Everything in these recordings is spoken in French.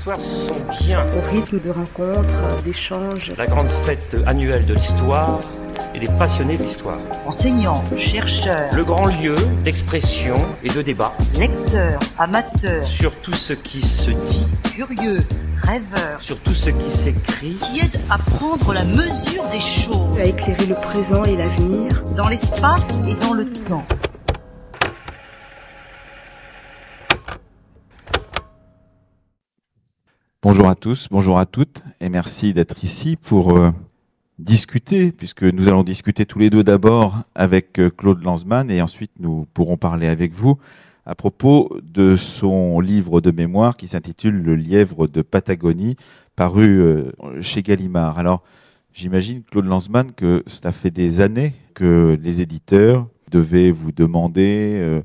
soirs sont bien. Au rythme de rencontres, d'échanges. La grande fête annuelle de l'histoire et des passionnés de l'histoire. Enseignants, chercheurs. Le grand lieu d'expression et de débat. Lecteurs, amateurs. Sur tout ce qui se dit. Curieux, rêveurs. Sur tout ce qui s'écrit. Qui aident à prendre la mesure des choses. À éclairer le présent et l'avenir. Dans l'espace et dans le temps. Bonjour à tous, bonjour à toutes, et merci d'être ici pour discuter, puisque nous allons discuter tous les deux d'abord avec Claude Lanzmann, et ensuite nous pourrons parler avec vous à propos de son livre de mémoire qui s'intitule Le lièvre de Patagonie, paru chez Gallimard. Alors, j'imagine, Claude Lanzmann, que cela fait des années que les éditeurs devaient vous demander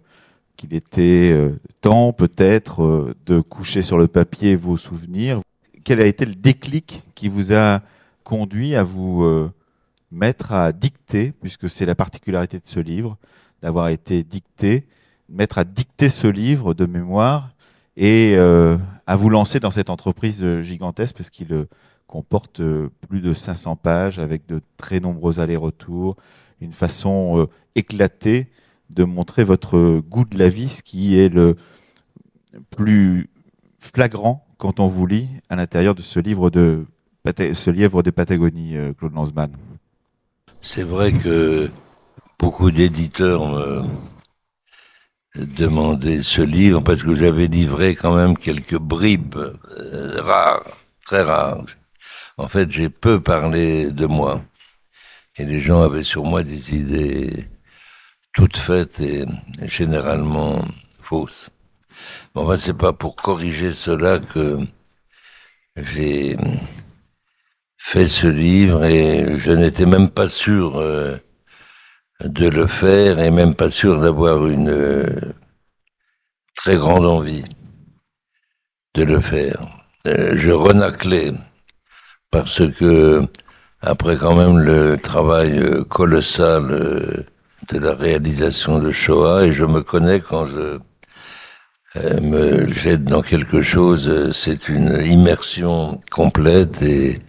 qu'il était temps peut-être de coucher sur le papier vos souvenirs. Quel a été le déclic qui vous a conduit à vous mettre à dicter, puisque c'est la particularité de ce livre, d'avoir été dicté, mettre à dicter ce livre de mémoire et à vous lancer dans cette entreprise gigantesque, parce qu'il comporte plus de 500 pages avec de très nombreux allers-retours, une façon éclatée de montrer votre goût de la vie, ce qui est le plus flagrant quand on vous lit à l'intérieur de ce lièvre de Patagonie, Claude Lanzmann. C'est vrai que beaucoup d'éditeurs me demandaient ce livre parce que j'avais livré quand même quelques bribes rares, très rares. En fait, j'ai peu parlé de moi et les gens avaient sur moi des idées toutes faites et généralement fausses. Bon, ben, c'est pas pour corriger cela que j'ai fait ce livre et je n'étais même pas sûr de le faire et même pas sûr d'avoir une très grande envie de le faire. Je renâclais parce que après quand même le travail colossal de la réalisation de Shoah, et je me connais quand je me jette dans quelque chose, c'est une immersion complète et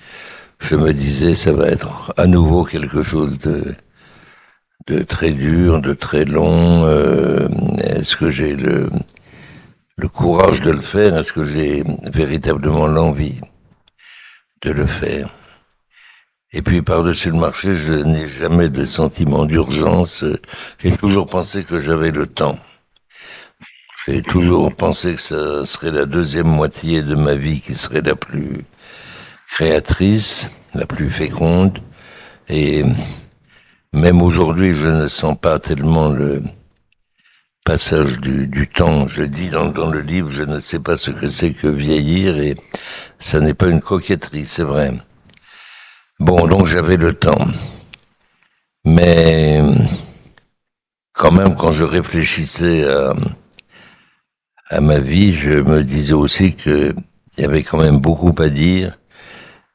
je me disais ça va être à nouveau quelque chose de très dur, de très long. Est-ce que j'ai le courage de le faire? Est-ce que j'ai véritablement l'envie de le faire? Et puis par-dessus le marché, je n'ai jamais de sentiment d'urgence. J'ai toujours pensé que j'avais le temps. J'ai toujours pensé que ça serait la deuxième moitié de ma vie qui serait la plus créatrice, la plus féconde. Et même aujourd'hui, je ne sens pas tellement le passage du temps. Je dis dans le livre, je ne sais pas ce que c'est que vieillir, et ça n'est pas une coquetterie, c'est vrai. Bon, donc j'avais le temps. Mais quand même, quand je réfléchissais à ma vie, je me disais aussi qu'il y avait quand même beaucoup à dire,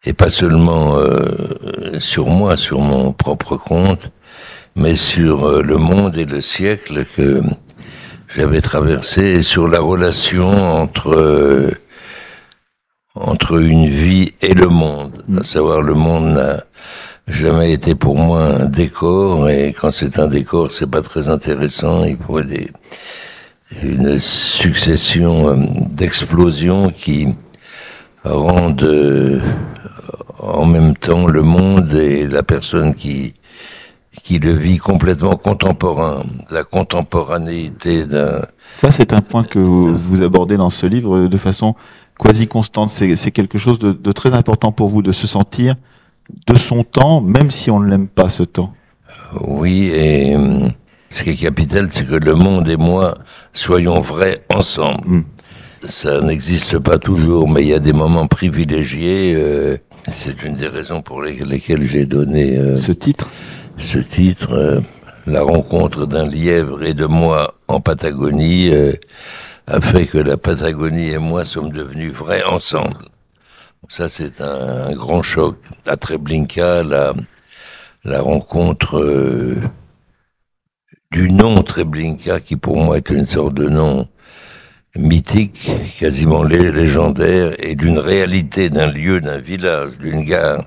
et pas seulement sur moi, sur mon propre compte, mais sur le monde et le siècle que j'avais traversé, et sur la relation entre une vie et le monde. À savoir, le monde n'a jamais été pour moi un décor, et quand c'est un décor, c'est pas très intéressant. Il faut une succession d'explosions qui rendent en même temps le monde et la personne qui le vit complètement contemporain. La contemporanéité d'un... Ça, c'est un point que vous abordez dans ce livre de façon quasi constante. C'est quelque chose de très important pour vous, de se sentir de son temps, même si on ne l'aime pas, ce temps. Oui, et ce qui est capital, c'est que le monde et moi soyons vrais ensemble. Ça n'existe pas toujours, mais il y a des moments privilégiés. C'est une des raisons pour lesquelles j'ai donné ce titre. La rencontre d'un lièvre et de moi en Patagonie a fait que la Patagonie et moi sommes devenus vrais ensemble. Ça, c'est un grand choc. À Treblinka, la rencontre du nom Treblinka, qui pour moi est une sorte de nom mythique, quasiment légendaire, et d'une réalité d'un lieu, d'un village, d'une gare,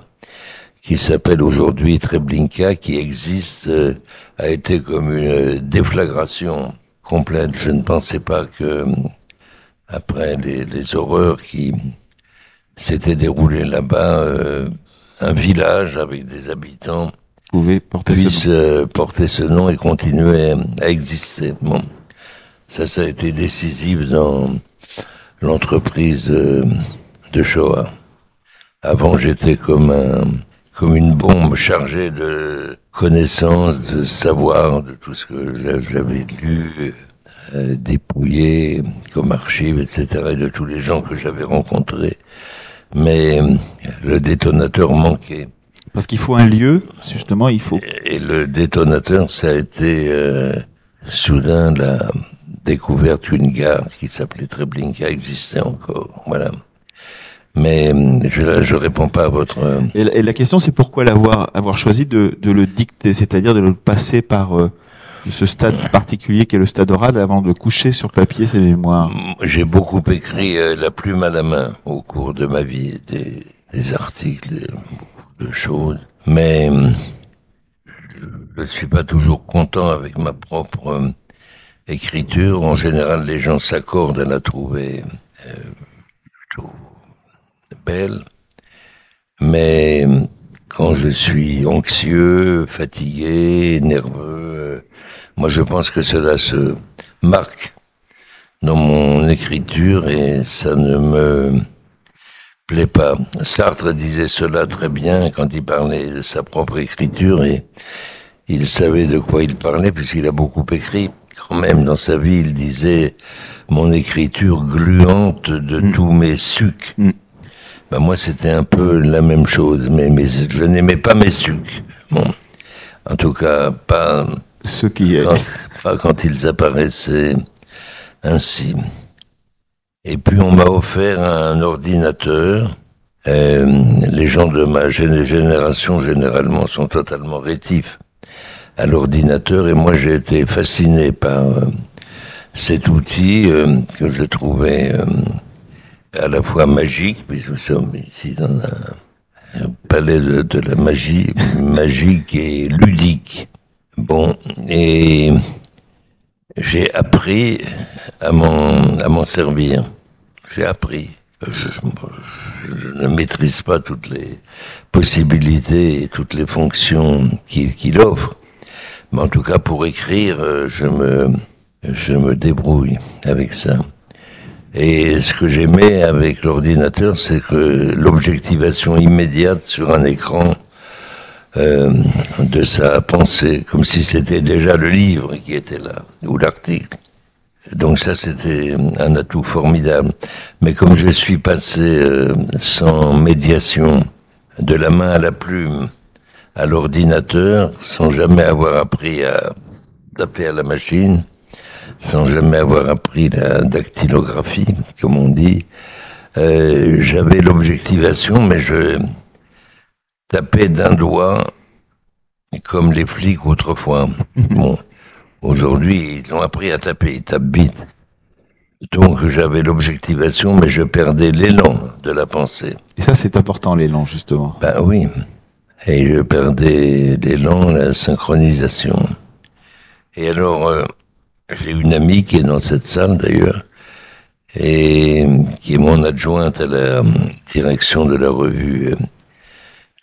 qui s'appelle aujourd'hui Treblinka, qui existe, a été comme une déflagration complète. Je ne pensais pas que, après les horreurs qui s'étaient déroulées là-bas, un village avec des habitants puisse porter ce nom et continuer à exister. Bon. Ça a été décisif dans l'entreprise de Shoah. Avant, j'étais comme une bombe chargée de connaissances, de savoir, de tout ce que j'avais lu, dépouillé comme archive, etc., et de tous les gens que j'avais rencontrés. Mais le détonateur manquait. Parce qu'il faut un lieu, justement, il faut... Et le détonateur, ça a été soudain la découverte qu'une gare qui s'appelait Treblinka existait encore. Voilà. Mais je réponds pas à votre... Et la question, c'est pourquoi avoir choisi de le dicter, c'est-à-dire de le passer par ce stade particulier qui est le stade oral avant de coucher sur papier ses mémoires. J'ai beaucoup écrit la plume à la main au cours de ma vie, des articles, beaucoup de choses. Mais je ne suis pas toujours content avec ma propre écriture. En général, les gens s'accordent à la trouver plutôt belle, mais quand je suis anxieux, fatigué, nerveux, moi je pense que cela se marque dans mon écriture et ça ne me plaît pas. Sartre disait cela très bien quand il parlait de sa propre écriture et il savait de quoi il parlait puisqu'il a beaucoup écrit. Quand même dans sa vie, il disait mon écriture gluante de tous mes sucs. Ben moi, c'était un peu la même chose, mais je n'aimais pas mes sucs. Bon, en tout cas, pas quand ils apparaissaient ainsi. Et puis, on m'a offert un ordinateur. Les gens de ma génération, généralement, sont totalement rétifs à l'ordinateur, et moi, j'ai été fasciné par cet outil que je trouvais... à la fois magique, puisque nous sommes ici dans un palais de la magie, magique et ludique. Bon, et j'ai appris à m'en servir. J'ai appris. Je ne maîtrise pas toutes les possibilités et toutes les fonctions qu'il offre. Mais en tout cas, pour écrire, je me débrouille avec ça. Et ce que j'aimais avec l'ordinateur, c'est que l'objectivation immédiate sur un écran de sa pensée, comme si c'était déjà le livre qui était là, ou l'article. Donc ça, c'était un atout formidable. Mais comme je suis passé sans médiation, de la main à la plume, à l'ordinateur, sans jamais avoir appris à taper à la machine, sans jamais avoir appris la dactylographie, comme on dit, j'avais l'objectivation, mais je tapais d'un doigt, comme les flics autrefois. Bon, aujourd'hui, ils ont appris à taper, ils tapent vite. Donc j'avais l'objectivation, mais je perdais l'élan de la pensée. Et ça, c'est important, l'élan, justement. Ben oui, et je perdais l'élan, la synchronisation. Et alors... j'ai une amie qui est dans cette salle d'ailleurs, et qui est mon adjointe à la direction de la revue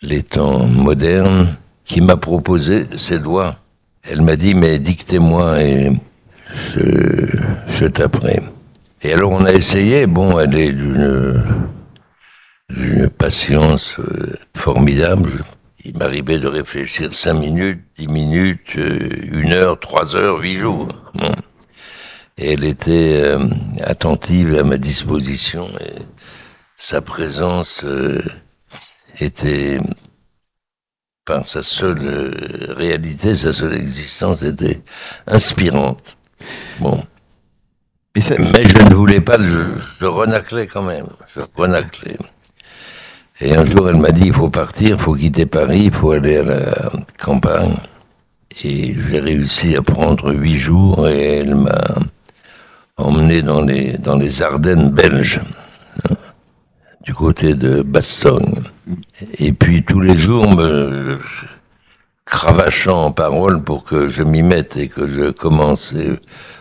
Les Temps Modernes, qui m'a proposé ses doigts. Elle m'a dit, mais dictez-moi et je taperai. Et alors on a essayé, bon, elle est d'une patience formidable. Il m'arrivait de réfléchir 5 minutes, 10 minutes, 1 heure, 3 heures, 8 jours. Bon. Et elle était attentive à ma disposition et sa présence était, par sa seule réalité, sa seule existence était inspirante. Bon. Mais je ne voulais pas, je renaclais quand même, je renaclais. Et un jour, elle m'a dit, il faut partir, il faut quitter Paris, il faut aller à la campagne. Et j'ai réussi à prendre 8 jours et elle m'a emmené dans les Ardennes belges, hein, du côté de Bastogne. Et puis tous les jours, cravachant en paroles pour que je m'y mette et que je commence. Et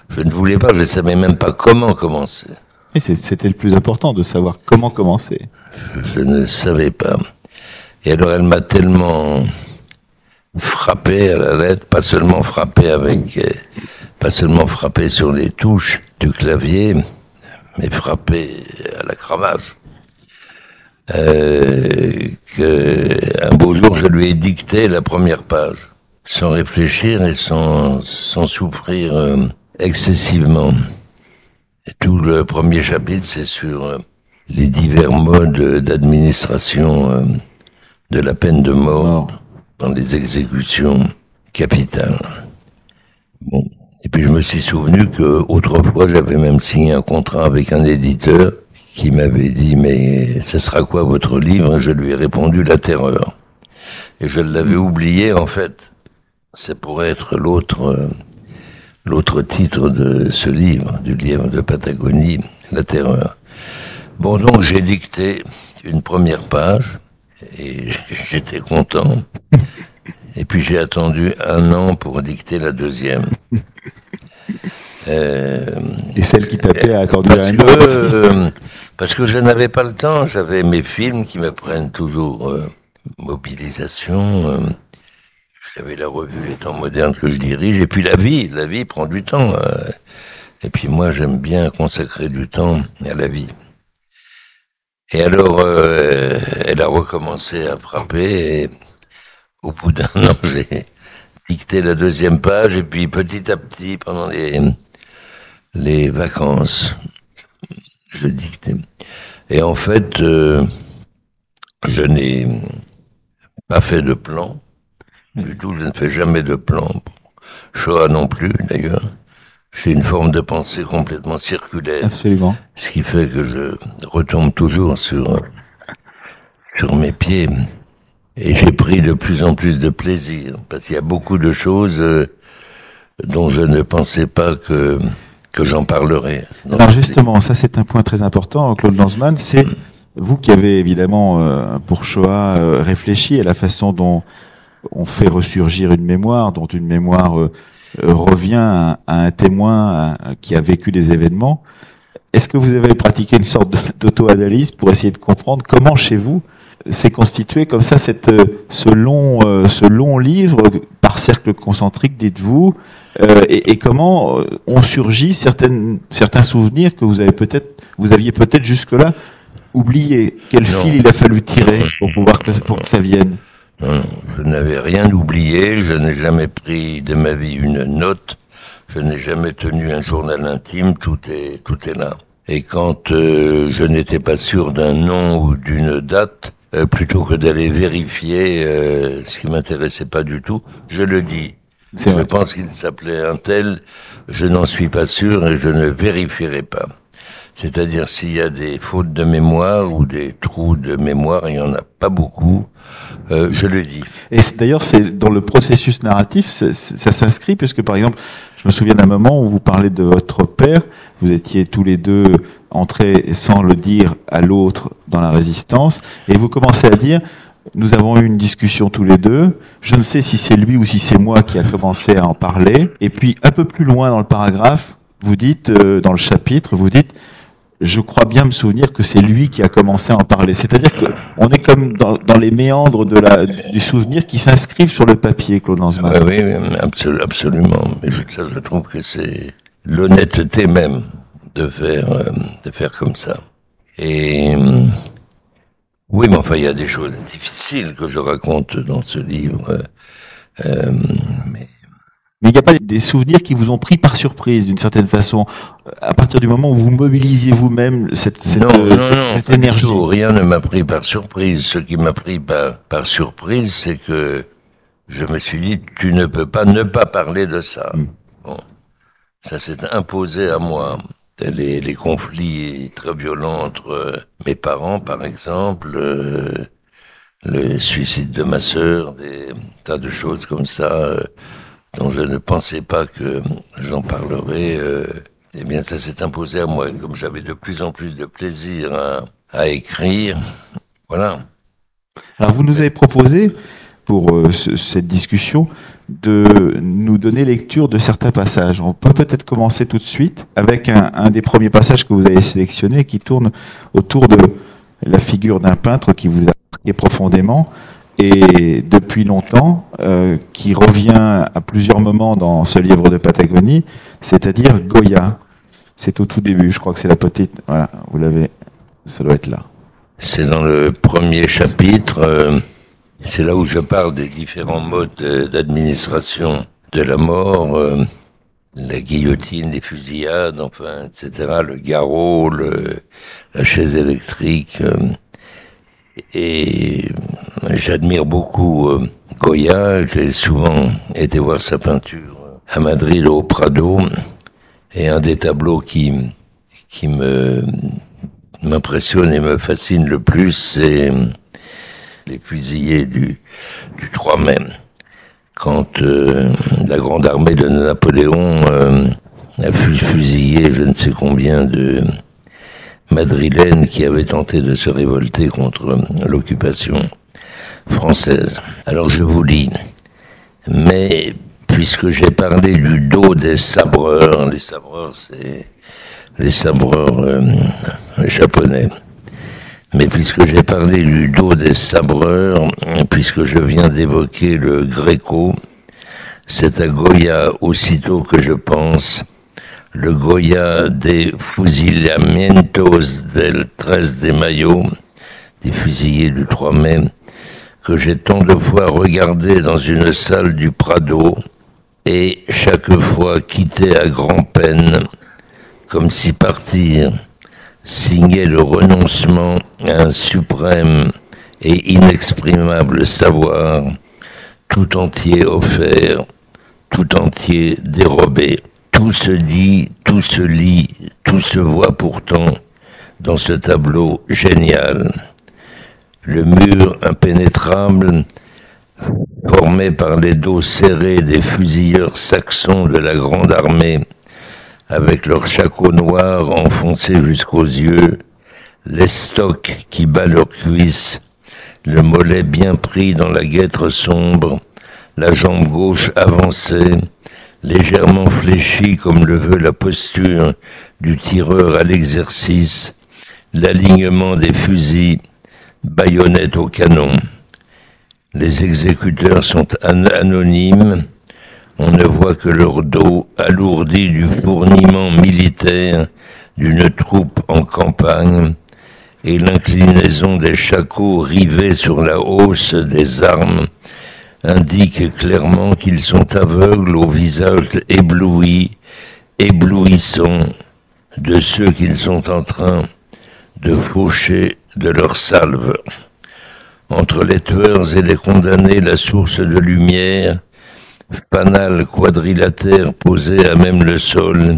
je ne voulais pas, je ne savais même pas comment commencer. Et c'était le plus important, de savoir comment commencer. Je ne savais pas. Et alors elle m'a tellement frappé à la lettre, pas seulement frappé sur les touches du clavier, mais frappé à la cravache. Qu'un beau jour, je lui ai dicté la première page, sans réfléchir et sans souffrir excessivement. Et tout le premier chapitre, c'est sur les divers modes d'administration de la peine de mort dans les exécutions capitales. Bon. Et puis je me suis souvenu que autrefois, j'avais même signé un contrat avec un éditeur qui m'avait dit « Mais ce sera quoi votre livre ?» Je lui ai répondu « La terreur ». Et je l'avais oublié, en fait. C'est pour être l'autre titre de ce livre, du livre de Patagonie, « La terreur ». Bon, donc j'ai dicté une première page, et j'étais content. Et puis j'ai attendu 1 an pour dicter la deuxième. Et celle qui tapait a attendu un an. Parce que je n'avais pas le temps, j'avais mes films qui me prennent toujours mobilisation. J'avais la revue Les Temps Modernes que je dirige, et puis la vie prend du temps. Et puis moi, j'aime bien consacrer du temps à la vie. Et alors, elle a recommencé à frapper, et au bout d'1 an, j'ai dicté la deuxième page, et puis petit à petit, pendant les vacances, je dictais. Et en fait, je n'ai pas fait de plan du tout. Je ne fais jamais de plan. Shoah non plus, d'ailleurs. J'ai une forme de pensée complètement circulaire. Absolument. Ce qui fait que je retombe toujours sur mes pieds. Et j'ai pris de plus en plus de plaisir. Parce qu'il y a beaucoup de choses dont je ne pensais pas que j'en parlerai. Alors justement, ça c'est un point très important, Claude Lanzmann, c'est vous qui avez évidemment pour Shoah réfléchi à la façon dont on fait ressurgir une mémoire, dont une mémoire revient à un témoin qui a vécu des événements. Est-ce que vous avez pratiqué une sorte d'auto-analyse pour essayer de comprendre comment chez vous s'est constitué comme ça ce long livre par cercle concentrique, dites-vous, et comment ont surgi certains souvenirs que vous aviez peut-être jusque-là oubliés. Quel fil il a fallu tirer pour que ça vienne? Non, je n'avais rien oublié, je n'ai jamais pris de ma vie une note, je n'ai jamais tenu un journal intime, tout est là. Et quand je n'étais pas sûr d'un nom ou d'une date, plutôt que d'aller vérifier ce qui m'intéressait pas du tout, je le dis. Je pense qu'il s'appelait un tel, je n'en suis pas sûr et je ne vérifierai pas. C'est-à-dire s'il y a des fautes de mémoire ou des trous de mémoire, il n'y en a pas beaucoup, je le dis. Et d'ailleurs, c'est dans le processus narratif, ça s'inscrit, puisque par exemple, je me souviens d'un moment où vous parlez de votre père, vous étiez tous les deux entrés sans le dire à l'autre dans la résistance, et vous commencez à dire, nous avons eu une discussion tous les deux, je ne sais si c'est lui ou si c'est moi qui a commencé à en parler, et puis un peu plus loin dans le paragraphe, vous dites, dans le chapitre, vous dites, je crois bien me souvenir que c'est lui qui a commencé à en parler. C'est-à-dire qu'on est comme dans les méandres du souvenir qui s'inscrivent sur le papier, Claude Lanzmann. Oui, absolument. Mais ça, je trouve que c'est l'honnêteté même de faire comme ça. Et oui, mais enfin, il y a des choses difficiles que je raconte dans ce livre. Mais il n'y a pas des souvenirs qui vous ont pris par surprise, d'une certaine façon, à partir du moment où vous mobilisiez vous-même cette énergie. Non, rien ne m'a pris par surprise. Ce qui m'a pris par surprise, c'est que je me suis dit, tu ne peux pas ne pas parler de ça. Bon. Ça s'est imposé à moi. Les conflits très violents entre mes parents, par exemple, le suicide de ma sœur, des tas de choses comme ça, dont je ne pensais pas que j'en parlerais. eh bien, ça s'est imposé à moi. Comme j'avais de plus en plus de plaisir à écrire, voilà. Alors, vous nous avez proposé, pour cette discussion, de nous donner lecture de certains passages. On peut peut-être commencer tout de suite avec un des premiers passages que vous avez sélectionné qui tourne autour de la figure d'un peintre qui vous a marqué profondément et depuis longtemps, qui revient à plusieurs moments dans ce livre de Patagonie, c'est-à-dire Goya. C'est au tout début, je crois que c'est la petite... Voilà, vous l'avez, ça doit être là. C'est dans le premier chapitre... C'est là où je parle des différents modes d'administration de la mort, la guillotine, les fusillades, enfin, etc., le garrot, la chaise électrique. Et j'admire beaucoup Goya. J'ai souvent été voir sa peinture à Madrid, au Prado. Et un des tableaux qui m'impressionne et me fascine le plus, c'est les fusillés du 3 mai, quand la grande armée de Napoléon a fusillé je ne sais combien de madrilènes qui avaient tenté de se révolter contre l'occupation française. Alors je vous lis, mais puisque j'ai parlé du dos des sabreurs, les sabreurs c'est les sabreurs japonais, mais puisque j'ai parlé du dos des sabreurs, puisque je viens d'évoquer le Gréco, c'est à Goya aussitôt que je pense, le Goya des Fusilamientos del 13 de Mayo, des fusillés du 3 mai, que j'ai tant de fois regardé dans une salle du Prado, et chaque fois quitté à grand-peine, comme si partir signait le renoncement à un suprême et inexprimable savoir, tout entier offert, tout entier dérobé. Tout se dit, tout se lit, tout se voit pourtant dans ce tableau génial. Le mur impénétrable, formé par les dos serrés des fusilleurs saxons de la grande armée, avec leurs shakos noirs enfoncés jusqu'aux yeux, l'estoc qui bat leurs cuisses, le mollet bien pris dans la guêtre sombre, la jambe gauche avancée, légèrement fléchie comme le veut la posture du tireur à l'exercice, l'alignement des fusils, baïonnettes au canon. Les exécuteurs sont anonymes, on ne voit que leur dos alourdi du fourniment militaire d'une troupe en campagne et l'inclinaison des shakos rivés sur la hausse des armes indique clairement qu'ils sont aveugles au visage ébloui, éblouissant de ceux qu'ils sont en train de faucher de leurs salves. Entre les tueurs et les condamnés, la source de lumière, fanal quadrilatère posé à même le sol,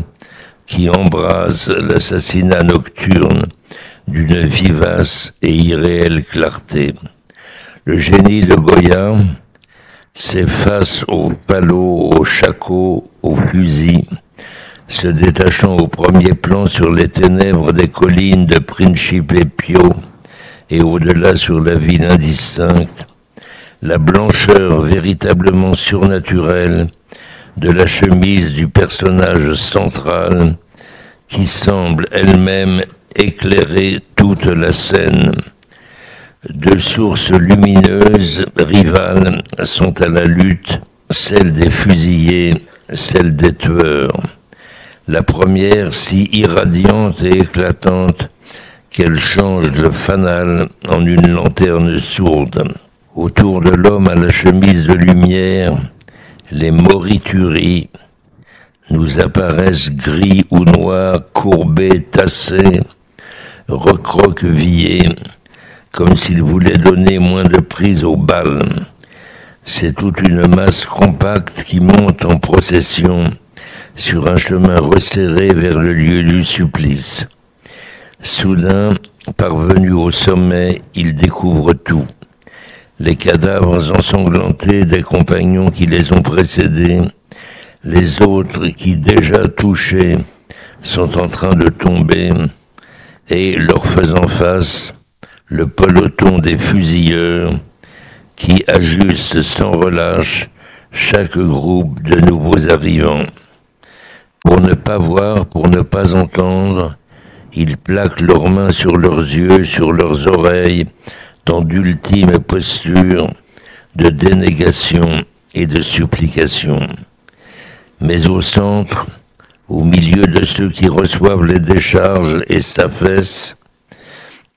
qui embrase l'assassinat nocturne d'une vivace et irréelle clarté. Le génie de Goya s'efface aux palos, aux shakos, aux fusils, se détachant au premier plan sur les ténèbres des collines de Principe Pio et au-delà sur la ville indistincte, la blancheur véritablement surnaturelle de la chemise du personnage central qui semble elle-même éclairer toute la scène. Deux sources lumineuses, rivales, sont à la lutte, celle des fusillés, celle des tueurs. La première si irradiante et éclatante qu'elle change le fanal en une lanterne sourde. Autour de l'homme à la chemise de lumière, les morituries nous apparaissent gris ou noirs, courbés, tassés, recroquevillés, comme s'ils voulaient donner moins de prise aux balles. C'est toute une masse compacte qui monte en procession sur un chemin resserré vers le lieu du supplice. Soudain, parvenus au sommet, ils découvrent tout. Les cadavres ensanglantés des compagnons qui les ont précédés, les autres qui, déjà touchés, sont en train de tomber et, leur faisant face, le peloton des fusilleurs qui ajuste sans relâche chaque groupe de nouveaux arrivants. Pour ne pas voir, pour ne pas entendre, ils plaquent leurs mains sur leurs yeux, sur leurs oreilles, dans d'ultimes postures de dénégation et de supplication. Mais au centre, au milieu de ceux qui reçoivent les décharges et s'affaissent,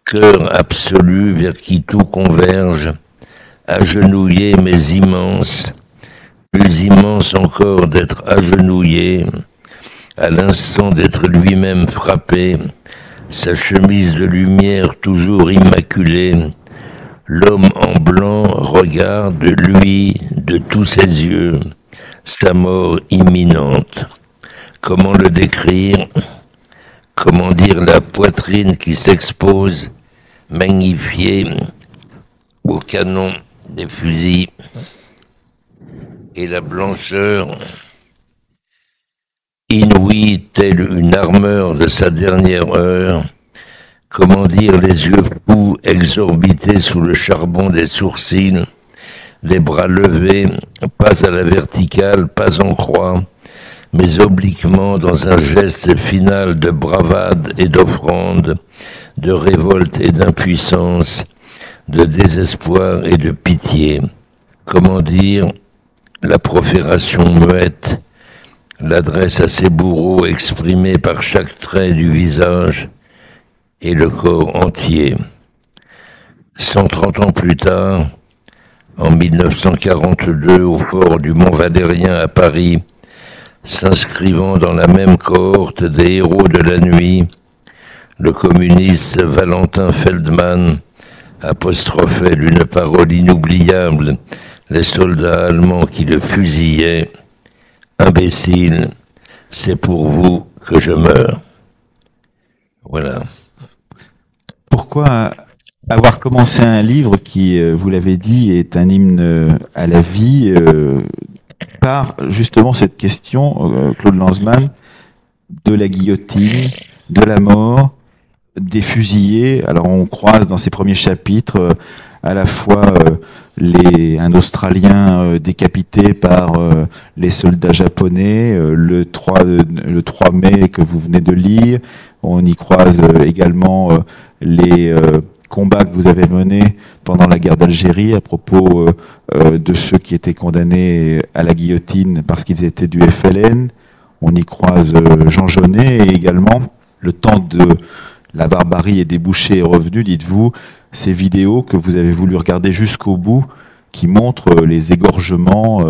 cœur absolu vers qui tout converge, agenouillé mais immense, plus immense encore d'être agenouillé, à l'instant d'être lui-même frappé, sa chemise de lumière toujours immaculée, l'homme en blanc regarde, lui, de tous ses yeux, sa mort imminente. Comment le décrire? Comment dire la poitrine qui s'expose, magnifiée au canon des fusils, et la blancheur inouïe telle une armure de sa dernière heure? Comment dire les yeux fous exorbités sous le charbon des sourcils, les bras levés, pas à la verticale, pas en croix, mais obliquement dans un geste final de bravade et d'offrande, de révolte et d'impuissance, de désespoir et de pitié. Comment dire la profération muette, l'adresse à ses bourreaux exprimée par chaque trait du visage et le corps entier. 130 ans plus tard, en 1942, au fort du Mont-Valérien à Paris, s'inscrivant dans la même cohorte des héros de la nuit, le communiste Valentin Feldman apostrophait d'une parole inoubliable les soldats allemands qui le fusillaient. « Imbécile, c'est pour vous que je meurs. » Voilà. Pourquoi avoir commencé un livre qui, vous l'avez dit, est un hymne à la vie, par justement cette question, Claude Lanzmann, de la guillotine, de la mort, des fusillés? Alors on croise dans ces premiers chapitres à la fois un Australien décapité par les soldats japonais, le 3 mai que vous venez de lire. On y croise également les combats que vous avez menés pendant la guerre d'Algérie à propos de ceux qui étaient condamnés à la guillotine parce qu'ils étaient du FLN. On y croise Jean Genet et également le temps de la barbarie est débouchée et revenue, dites-vous, ces vidéos que vous avez voulu regarder jusqu'au bout qui montrent les égorgements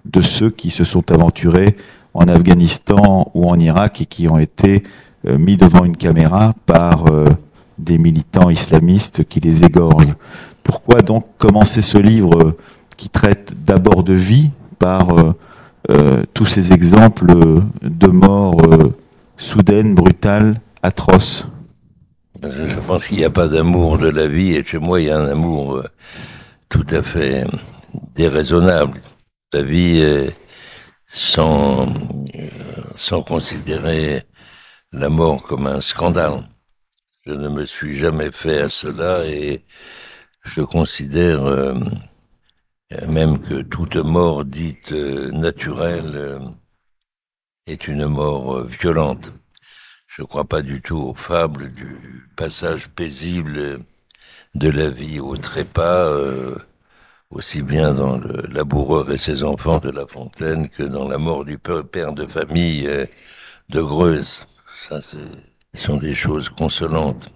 de ceux qui se sont aventurés en Afghanistan ou en Irak et qui ont été mis devant une caméra par des militants islamistes qui les égorgent. Pourquoi donc commencer ce livre qui traite d'abord de vie par tous ces exemples de morts soudaines, brutales, atroces? Je pense qu'il n'y a pas d'amour de la vie, et chez moi il y a un amour tout à fait déraisonnable. La vie est sans considérer la mort comme un scandale. Je ne me suis jamais fait à cela et je considère même que toute mort dite naturelle est une mort violente. Je ne crois pas du tout aux fables du passage paisible de la vie au trépas, aussi bien dans le laboureur et ses enfants de La Fontaine que dans la mort du père de famille de Greuze. Ça, ce sont des choses consolantes.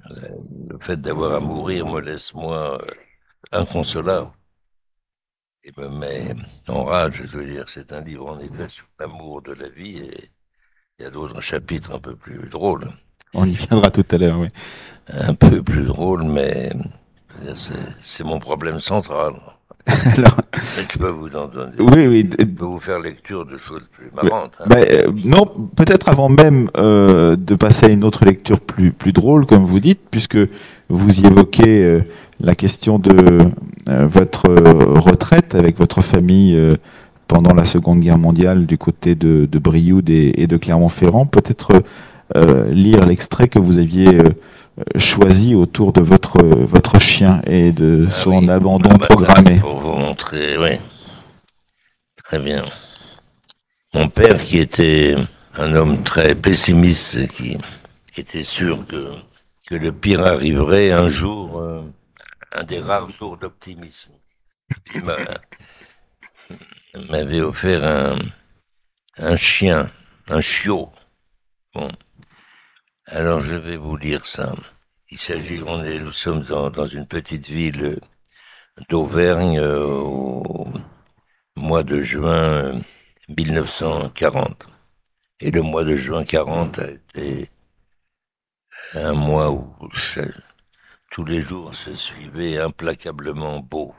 Le fait d'avoir à mourir me laisse, moi, inconsolable. Et me met en rage, je veux dire. C'est un livre, en effet, sur l'amour de la vie et il y a d'autres chapitres un peu plus drôles. On y viendra tout à l'heure, oui. Un peu plus drôles, mais c'est mon problème central. Alors, je peux vous en donner. Oui. Je peux vous faire lecture de choses plus marrantes. Hein. Non, peut-être avant même de passer à une autre lecture plus drôle, comme vous dites, puisque vous y évoquez la question de votre retraite avec votre famille pendant la Seconde Guerre mondiale du côté de Brioude et de Clermont-Ferrand. Peut-être lire l'extrait que vous aviez choisi autour de votre chien et de son abandon programmé. Pour vous montrer, oui. Très bien. Mon père, qui était un homme très pessimiste, qui était sûr que le pire arriverait un jour, un des rares jours d'optimisme. Il m'avait offert un chien, un chiot. Bon. Alors je vais vous lire ça. Il s'agit, nous sommes dans une petite ville d'Auvergne au mois de juin 1940. Et le mois de juin 40 a été un mois où tous les jours se suivaient implacablement beaux.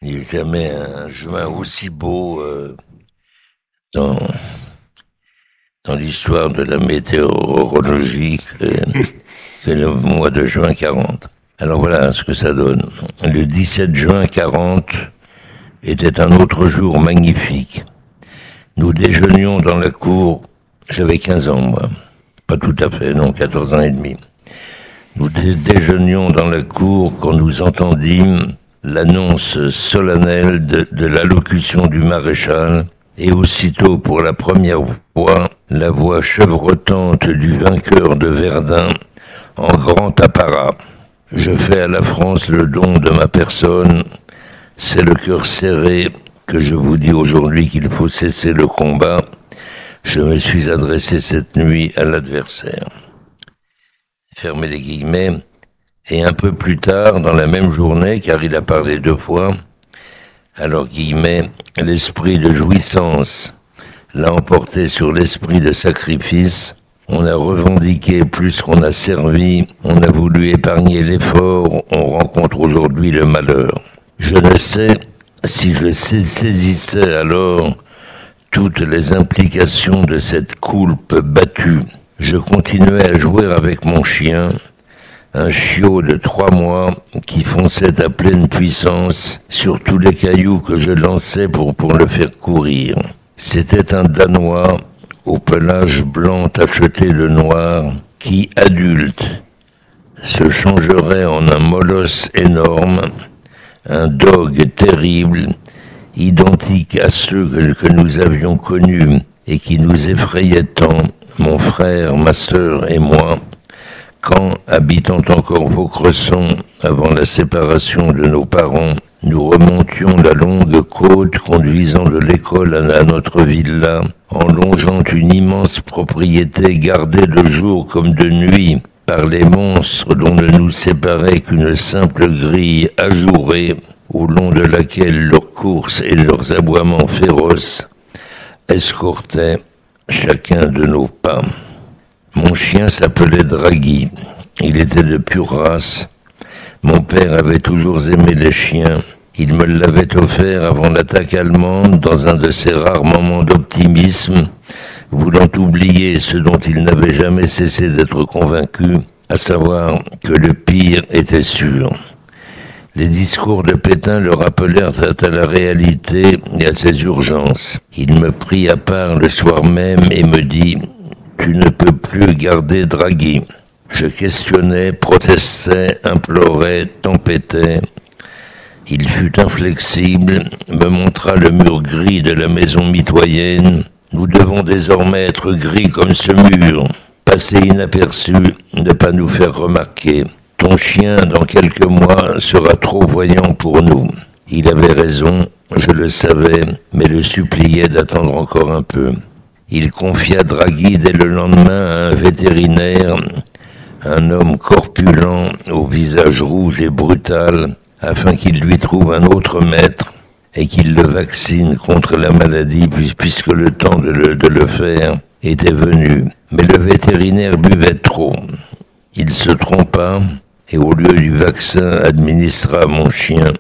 Il n'y a jamais un juin aussi beau dans l'histoire de la météorologie que le mois de juin 40. Alors voilà ce que ça donne. Le 17 juin 40 était un autre jour magnifique. Nous déjeunions dans la cour, j'avais 15 ans moi, pas tout à fait, non, 14 ans et demi. Nous déjeunions dans la cour quand nous entendîmes l'annonce solennelle de l'allocution du maréchal, et aussitôt pour la première fois, la voix chevrotante du vainqueur de Verdun en grand apparat. Je fais à la France le don de ma personne, c'est le cœur serré que je vous dis aujourd'hui qu'il faut cesser le combat. Je me suis adressé cette nuit à l'adversaire. Fermez les guillemets. Et un peu plus tard, dans la même journée, car il a parlé 2 fois, alors guillemets, l'esprit de jouissance l'a emporté sur l'esprit de sacrifice. On a revendiqué plus qu'on a servi, on a voulu épargner l'effort, on rencontre aujourd'hui le malheur. Je ne sais si je saisissais alors toutes les implications de cette coulpe battue. Je continuais à jouer avec mon chien, un chiot de 3 mois qui fonçait à pleine puissance sur tous les cailloux que je lançais pour le faire courir. C'était un Danois au pelage blanc tacheté de noir qui, adulte, se changerait en un molosse énorme, un dog terrible, identique à ceux que nous avions connus et qui nous effrayaient tant, mon frère, ma sœur et moi, quand, habitant encore Vaucresson avant la séparation de nos parents, nous remontions la longue côte conduisant de l'école à notre villa, en longeant une immense propriété gardée de jour comme de nuit par les monstres dont ne nous séparait qu'une simple grille ajourée au long de laquelle leurs courses et leurs aboiements féroces escortaient chacun de nos pas. Mon chien s'appelait Draghi. Il était de pure race. Mon père avait toujours aimé les chiens. Il me l'avait offert avant l'attaque allemande dans un de ces rares moments d'optimisme, voulant oublier ce dont il n'avait jamais cessé d'être convaincu, à savoir que le pire était sûr. Les discours de Pétain le rappelèrent à la réalité et à ses urgences. Il me prit à part le soir même et me dit « Tu ne peux plus garder Draghi ». Je questionnais, protestais, implorais, tempêtais. Il fut inflexible, me montra le mur gris de la maison mitoyenne. Nous devons désormais être gris comme ce mur, passer inaperçu, ne pas nous faire remarquer. Ton chien, dans quelques mois, sera trop voyant pour nous. Il avait raison, je le savais, mais le suppliais d'attendre encore un peu. Il confia Draghi dès le lendemain à un vétérinaire, un homme corpulent, au visage rouge et brutal, afin qu'il lui trouve un autre maître et qu'il le vaccine contre la maladie, puisque le temps de le faire était venu. Mais le vétérinaire buvait trop. Il se trompa et au lieu du vaccin administra à mon chien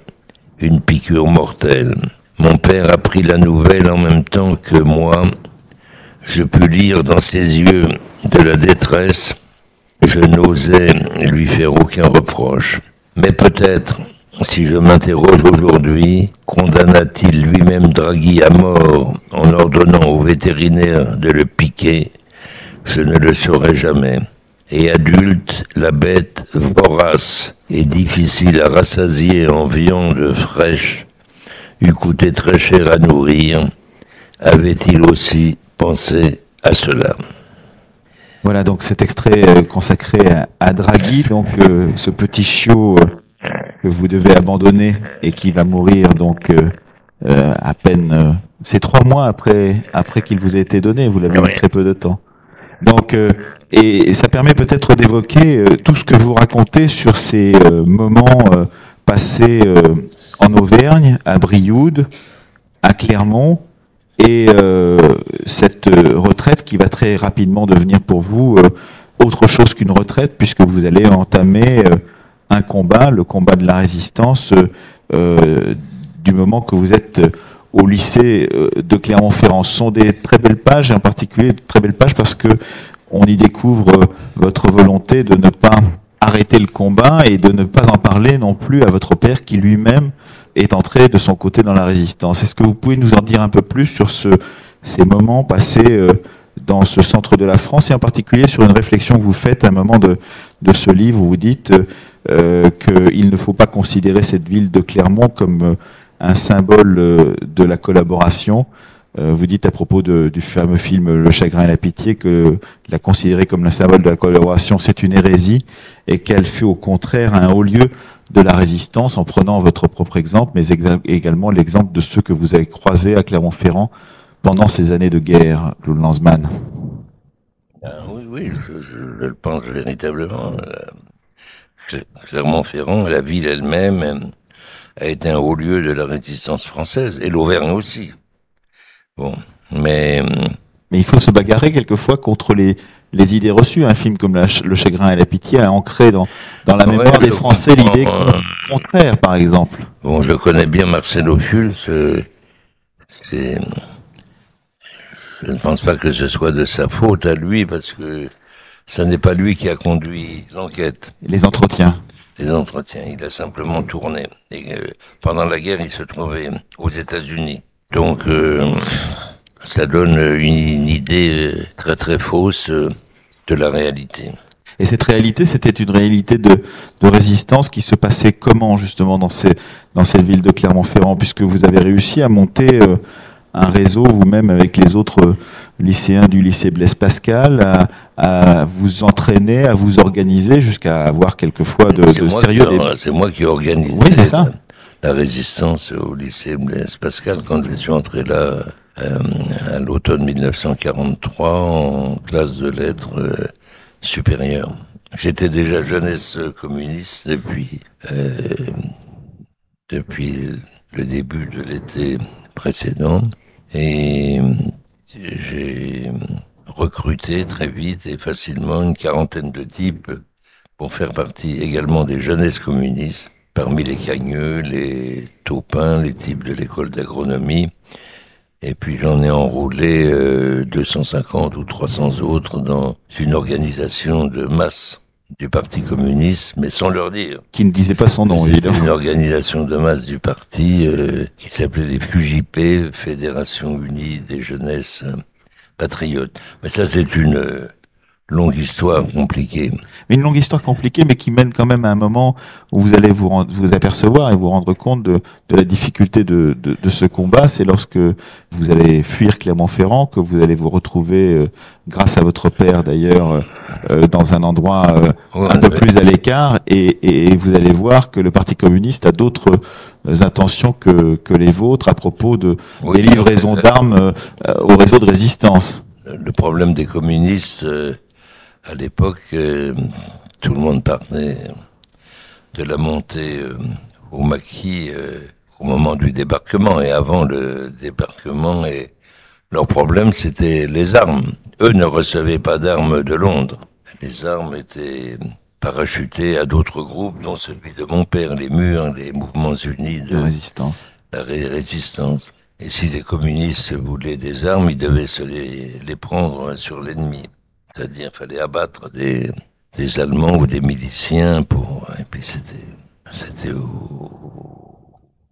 une piqûre mortelle. Mon père apprit la nouvelle en même temps que moi. Je pus lire dans ses yeux de la détresse. Je n'osais lui faire aucun reproche. Mais peut-être, si je m'interroge aujourd'hui, condamna-t-il lui-même Draghi à mort en ordonnant au vétérinaire de le piquer? Je ne le saurai jamais. Et adulte, la bête vorace et difficile à rassasier en viande fraîche eût coûté très cher à nourrir. Avait-il aussi pensé à cela? Voilà donc cet extrait consacré à Draghi, donc ce petit chiot que vous devez abandonner et qui va mourir donc à peine, c'est 3 mois après qu'il vous ait été donné, vous l'avez eu très peu de temps. Donc et ça permet peut-être d'évoquer tout ce que vous racontez sur ces moments passés en Auvergne, à Brioude, à Clermont, et cette retraite qui va très rapidement devenir pour vous autre chose qu'une retraite, puisque vous allez entamer un combat, le combat de la résistance, du moment que vous êtes au lycée de Clermont-Ferrand. Ce sont des très belles pages, et en particulier de très belles pages parce que on y découvre votre volonté de ne pas arrêter le combat et de ne pas en parler non plus à votre père qui lui-même est entré de son côté dans la résistance. Est-ce que vous pouvez nous en dire un peu plus sur ces moments passés dans ce centre de la France, et en particulier sur une réflexion que vous faites à un moment de ce livre où vous dites qu'il ne faut pas considérer cette ville de Clermont comme un symbole de la collaboration. Vous dites à propos du fameux film Le Chagrin et la Pitié que la considérer comme le symbole de la collaboration, c'est une hérésie, et qu'elle fait au contraire un haut lieu de la résistance en prenant votre propre exemple, mais également l'exemple de ceux que vous avez croisés à Clermont-Ferrand pendant ces années de guerre, Claude Lanzmann. Oui, je le pense véritablement. Clermont-Ferrand, la ville elle-même, a été un haut lieu de la résistance française, et l'Auvergne aussi. Bon, mais il faut se bagarrer quelquefois contre les idées reçues. Un film comme Le Chagrin et la Pitié a ancré dans la mémoire des Français l'idée contraire, par exemple. Bon, je connais bien Marcel Ophuls. Je ne pense pas que ce soit de sa faute à lui, parce que ça n'est pas lui qui a conduit l'enquête. Les entretiens. Les entretiens, il a simplement tourné. Et pendant la guerre, il se trouvait aux États-Unis. Donc, ça donne une idée très très fausse de la réalité. Et cette réalité, c'était une réalité de résistance qui se passait comment justement dans cette ville de Clermont-Ferrand, puisque vous avez réussi à monter un réseau vous-même avec les autres lycéens du lycée Blaise Pascal, à vous entraîner, à vous organiser jusqu'à avoir quelqueà de sérieux débats. C'est moi qui ai organisé la résistance au lycée Blaise Pascal quand je suis entré là à l'automne 1943 en classe de lettres supérieure. J'étais déjà jeunesse communiste depuis le début de l'été précédent, et j'ai recruté très vite et facilement une quarantaine de types pour faire partie également des jeunesses communistes, parmi les cagneux, les taupins, les types de l'école d'agronomie. Et puis j'en ai enrôlé 250 ou 300 autres dans une organisation de masse du Parti communiste, mais sans leur dire. Qui ne disait pas son nom, évidemment. C'était une organisation de masse du parti qui s'appelait les FUJP, Fédération Unie des Jeunesses Patriotes. Mais ça, c'est une longue histoire compliquée. Une longue histoire compliquée, mais qui mène quand même à un moment où vous allez vous apercevoir et vous rendre compte de la difficulté de ce combat. C'est lorsque vous allez fuir Clermont-Ferrand que vous allez vous retrouver, grâce à votre père d'ailleurs, dans un endroit un peu plus à l'écart, et vous allez voir que le Parti communiste a d'autres intentions que les vôtres à propos des livraisons d'armes au réseau de résistance. Le problème des communistes, à l'époque, tout le monde parlait de la montée au maquis au moment du débarquement et avant le débarquement. Et leur problème, c'était les armes. Eux ne recevaient pas d'armes de Londres. Les armes étaient parachutées à d'autres groupes, dont celui de mon père, les Murs, les mouvements unis de résistance. La résistance. Et si les communistes voulaient des armes, ils devaient se les prendre sur l'ennemi. C'est-à-dire, il fallait abattre des Allemands ou des miliciens et puis c'était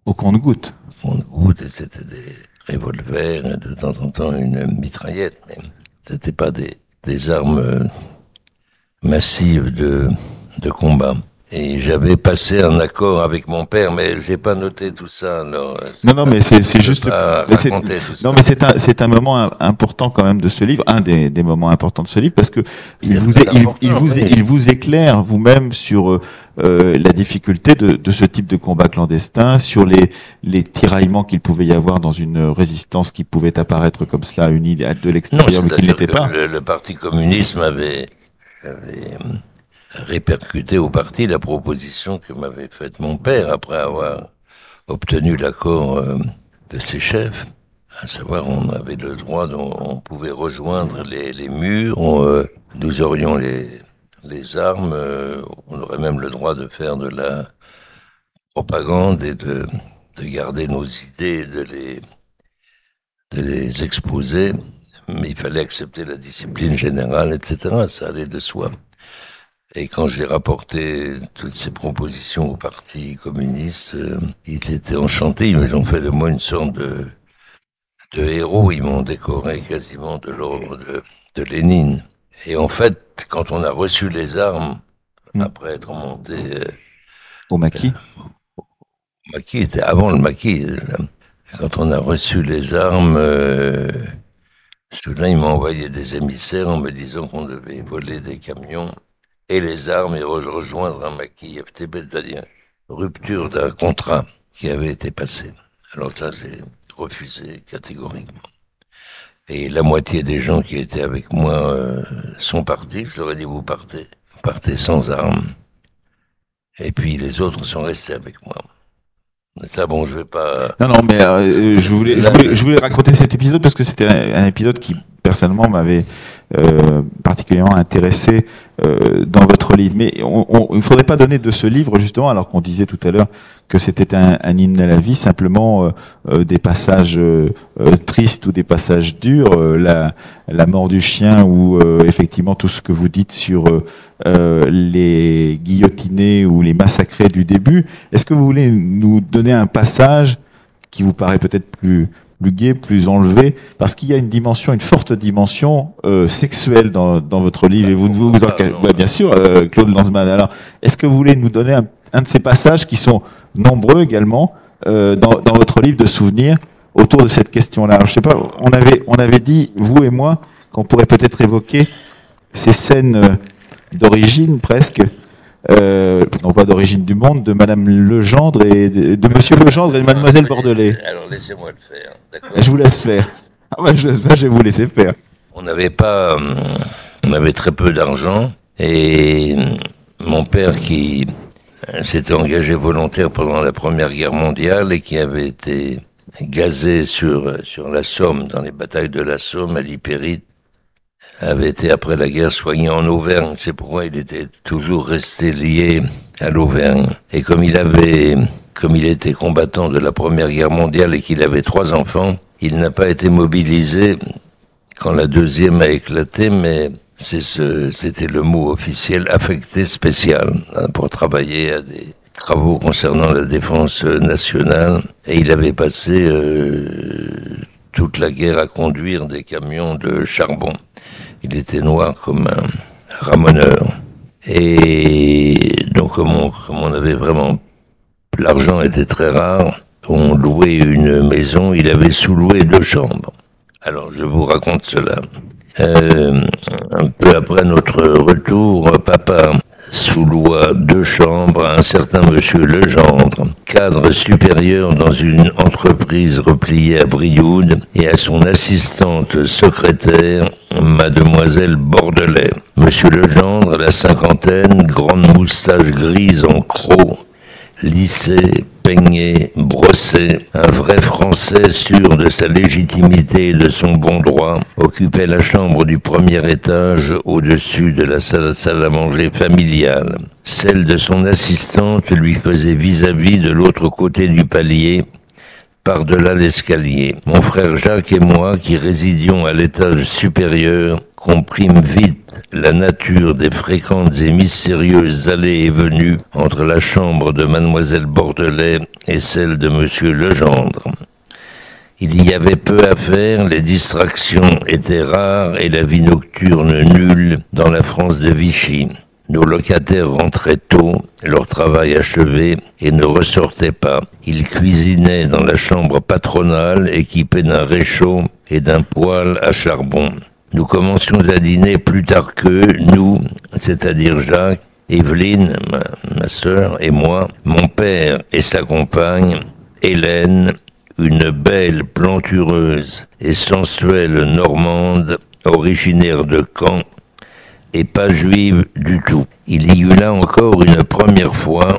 Au compte-gouttes. Compte-gouttes, et c'était des revolvers, et de temps en temps une mitraillette, mais c'était pas des armes massives de combat. Et j'avais passé un accord avec mon père, mais j'ai pas noté tout ça. Alors, non, mais c'est juste. Non, mais c'est un moment important quand même de ce livre, un des moments importants de ce livre, parce que il vous éclaire vous-même sur la difficulté de ce type de combat clandestin, sur les tiraillements qu'il pouvait y avoir dans une résistance qui pouvait apparaître comme cela, unie de l'extérieur, mais qui ne l'était pas. Le Parti communiste avait répercuté au parti la proposition que m'avait faite mon père après avoir obtenu l'accord de ses chefs, à savoir on avait le droit, on pouvait rejoindre les murs, nous aurions les armes, on aurait même le droit de faire de la propagande et de garder nos idées, de les exposer, mais il fallait accepter la discipline générale, etc. Ça allait de soi. Et quand j'ai rapporté toutes ces propositions au Parti communiste, ils étaient enchantés, ils ont fait de moi une sorte de héros, ils m'ont décoré quasiment de l'ordre de Lénine. Et en fait, quand on a reçu les armes, après être monté... au maquis le maquis était avant le maquis. Quand on a reçu les armes, soudain ils m'ont envoyé des émissaires en me disant qu'on devait voler des camions et les armes et rejoindre un maquis FTB, c'est-à-dire rupture d'un contrat qui avait été passé. Alors ça, j'ai refusé catégoriquement. Et la moitié des gens qui étaient avec moi sont partis. Je leur ai dit, vous partez sans armes. Et puis les autres sont restés avec moi. Mais ça, bon, je vais pas... Non, mais je voulais raconter cet épisode parce que c'était un épisode qui, personnellement, m'avait particulièrement intéressé dans votre livre. Mais il ne faudrait pas donner de ce livre, justement, alors qu'on disait tout à l'heure que c'était un hymne à la vie, simplement des passages tristes ou des passages durs, la mort du chien ou effectivement tout ce que vous dites sur les guillotinés ou les massacrés du début. Est-ce que vous voulez nous donner un passage qui vous paraît peut-être plus gai, plus enlevé, parce qu'il y a une forte dimension sexuelle dans votre livre, et vous en bien sûr, Claude Lanzmann. Alors, est-ce que vous voulez nous donner un de ces passages qui sont nombreux également dans votre livre de souvenirs autour de cette question-là? Alors, je sais pas, on avait dit, vous et moi, qu'on pourrait peut-être évoquer ces scènes d'origine presque, non pas d'origine du monde, de Madame Legendre et de Monsieur Legendre et de Mademoiselle Bordelais. Alors laissez-moi le faire, d'accord. Je vous laisse faire. Ah ouais, ça je vais vous laisser faire. On avait très peu d'argent et mon père qui s'était engagé volontaire pendant la Première Guerre mondiale et qui avait été gazé sur la Somme, dans les batailles de la Somme, à l'Hypérite, avait été après la guerre soigné en Auvergne. C'est pourquoi il était toujours resté lié à l'Auvergne. Et comme il était combattant de la Première Guerre mondiale et qu'il avait 3 enfants, il n'a pas été mobilisé quand la deuxième a éclaté, mais c'était le mot officiel, affecté spécial, pour travailler à des travaux concernant la défense nationale. Et il avait passé toute la guerre à conduire des camions de charbon. Il était noir comme un ramoneur. Et donc, comme on avait vraiment... L'argent était très rare, on louait une maison, il avait sous-loué 2 chambres. Alors, je vous raconte cela. Un peu après notre retour, papa sous-loua 2 chambres à un certain monsieur Legendre, cadre supérieur dans une entreprise repliée à Brioude, et à son assistante secrétaire, mademoiselle Bordelais. Monsieur Legendre, la cinquantaine, grande moustache grise en croc, lissé, peigné, brossé, un vrai Français sûr de sa légitimité et de son bon droit, occupait la chambre du premier étage au-dessus de la salle à manger familiale. Celle de son assistante lui faisait vis-à-vis de l'autre côté du palier, par-delà l'escalier. Mon frère Jacques et moi, qui résidions à l'étage supérieur, comprime vite la nature des fréquentes et mystérieuses allées et venues entre la chambre de mademoiselle Bordelais et celle de monsieur Legendre. Il y avait peu à faire, les distractions étaient rares et la vie nocturne nulle dans la France de Vichy. Nos locataires rentraient tôt, leur travail achevé, et ne ressortaient pas. Ils cuisinaient dans la chambre patronale, équipée d'un réchaud et d'un poêle à charbon. Nous commencions à dîner plus tard qu'eux, nous, c'est-à-dire Jacques, Evelyne, ma sœur, et moi, mon père et sa compagne, Hélène, une belle plantureuse et sensuelle normande, originaire de Caen, et pas juive du tout. Il y eut là encore une première fois.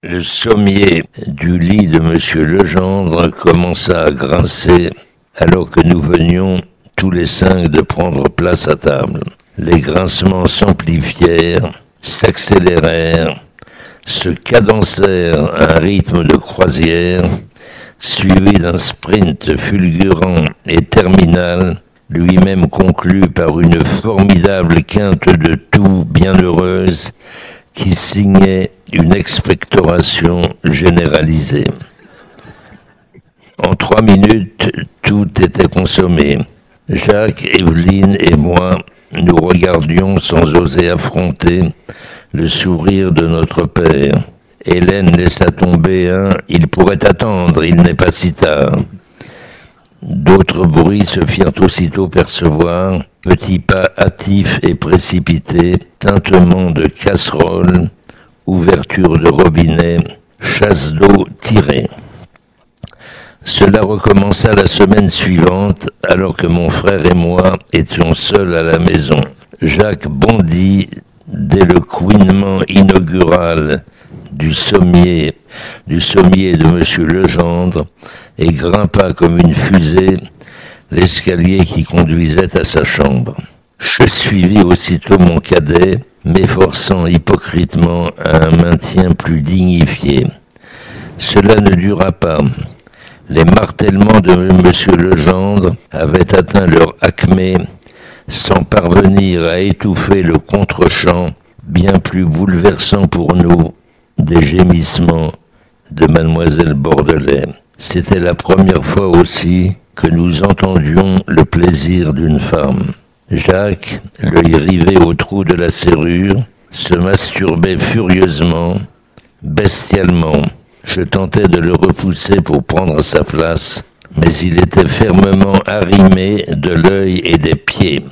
Le sommier du lit de monsieur Legendre commença à grincer alors que nous venions tous les 5 de prendre place à table. Les grincements s'amplifièrent, s'accélérèrent, se cadencèrent à un rythme de croisière, suivi d'un sprint fulgurant et terminal, lui-même conclu par une formidable quinte de toux bienheureuse qui signait une expectoration généralisée. En 3 minutes, tout était consommé. Jacques, Evelyne et moi, nous regardions sans oser affronter le sourire de notre père. Hélène laissa tomber un « il pourrait attendre, il n'est pas si tard ». D'autres bruits se firent aussitôt percevoir, petits pas hâtifs et précipités, tintement de casseroles, ouverture de robinet, chasse d'eau tirée. Cela recommença la semaine suivante, alors que mon frère et moi étions seuls à la maison. Jacques bondit dès le couinement inaugural du sommier de monsieur Legendre et grimpa comme une fusée l'escalier qui conduisait à sa chambre. Je suivis aussitôt mon cadet, m'efforçant hypocritement à un maintien plus dignifié. Cela ne dura pas. Les martèlements de monsieur Legendre avaient atteint leur acmé, sans parvenir à étouffer le contre-champ bien plus bouleversant pour nous des gémissements de mademoiselle Bordelais. C'était la première fois aussi que nous entendions le plaisir d'une femme. Jacques, l'œil rivé au trou de la serrure, se masturbait furieusement, bestialement. Je tentais de le repousser pour prendre sa place, mais il était fermement arrimé de l'œil et des pieds.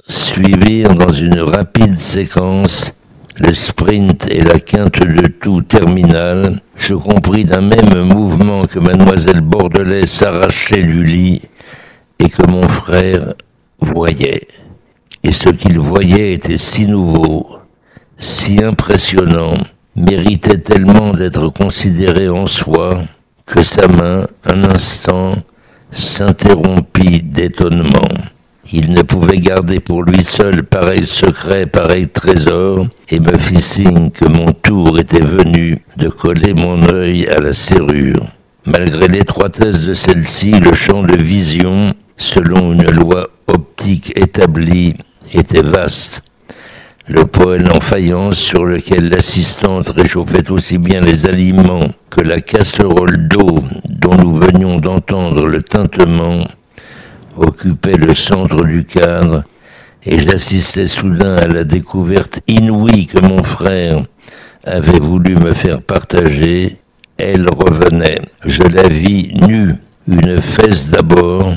Suivirent dans une rapide séquence le sprint et la quinte de toux terminale. Je compris d'un même mouvement que mademoiselle Bordelais s'arrachait du lit et que mon frère voyait. Et ce qu'il voyait était si nouveau, si impressionnant, méritait tellement d'être considéré en soi, que sa main, un instant, s'interrompit d'étonnement. Il ne pouvait garder pour lui seul pareil secret, pareil trésor, et me fit signe que mon tour était venu de coller mon œil à la serrure. Malgré l'étroitesse de celle-ci, le champ de vision, selon une loi optique établie, était vaste. Le poêle en faïence sur lequel l'assistante réchauffait aussi bien les aliments que la casserole d'eau dont nous venions d'entendre le tintement occupait le centre du cadre, et j'assistais soudain à la découverte inouïe que mon frère avait voulu me faire partager. Elle revenait. Je la vis nue, une fesse d'abord,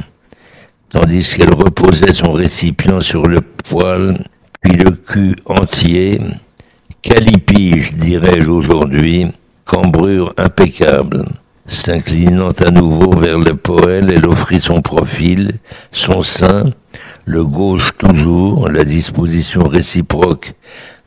tandis qu'elle reposait son récipient sur le poêle, puis le cul entier, calipige, dirais-je aujourd'hui, cambrure impeccable. S'inclinant à nouveau vers le poêle, elle offrit son profil, son sein, le gauche toujours, la disposition réciproque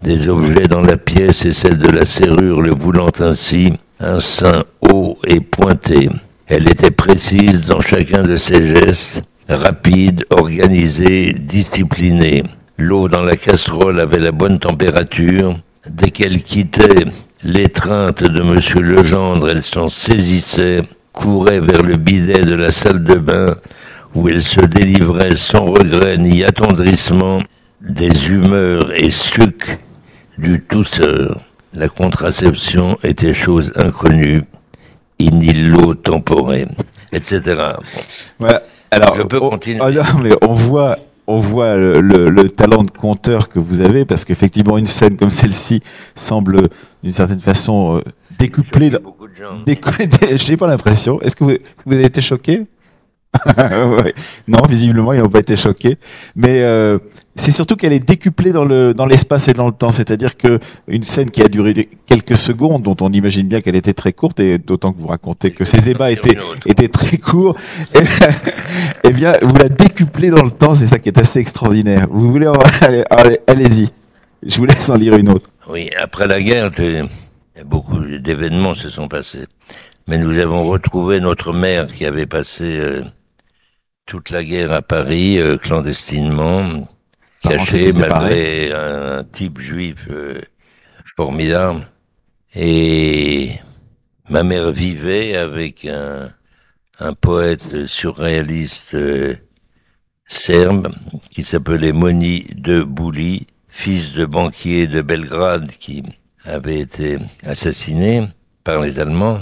des objets dans la pièce et celle de la serrure le voulant ainsi, un sein haut et pointé. Elle était précise dans chacun de ses gestes, rapide, organisée, disciplinée. L'eau dans la casserole avait la bonne température. Dès qu'elle quittait l'étreinte de monsieur Legendre, elle s'en saisissait, courait vers le bidet de la salle de bain, où elle se délivrait sans regret ni attendrissement des humeurs et sucs du tousseur. La contraception était chose inconnue, in illo tempore, etc. Voilà. Alors, je peux continuer. Non, mais on voit le talent de conteur que vous avez, parce qu'effectivement, une scène comme celle-ci semble, d'une certaine façon, décuplée. Beaucoup de gens. Je n'ai pas l'impression. Est-ce que vous avez été choqué? Ouais. Non, visiblement, ils n'ont pas été choqués. Mais c'est surtout qu'elle est décuplée dans l'espace et dans le temps. C'est-à-dire que une scène qui a duré quelques secondes, dont on imagine bien qu'elle était très courte, et d'autant que vous racontez que ces ébats étaient très courts, eh bien, vous la décuplez dans le temps. C'est ça qui est assez extraordinaire. Vous voulez allez-y. Je vous laisse en lire une autre. Oui, après la guerre, beaucoup d'événements se sont passés. Mais nous avons retrouvé notre mère qui avait passé toute la guerre à Paris, clandestinement, caché malgré un type juif formidable. Et ma mère vivait avec un poète surréaliste serbe qui s'appelait Moni de Bouli, fils de banquier de Belgrade qui avait été assassiné par les Allemands.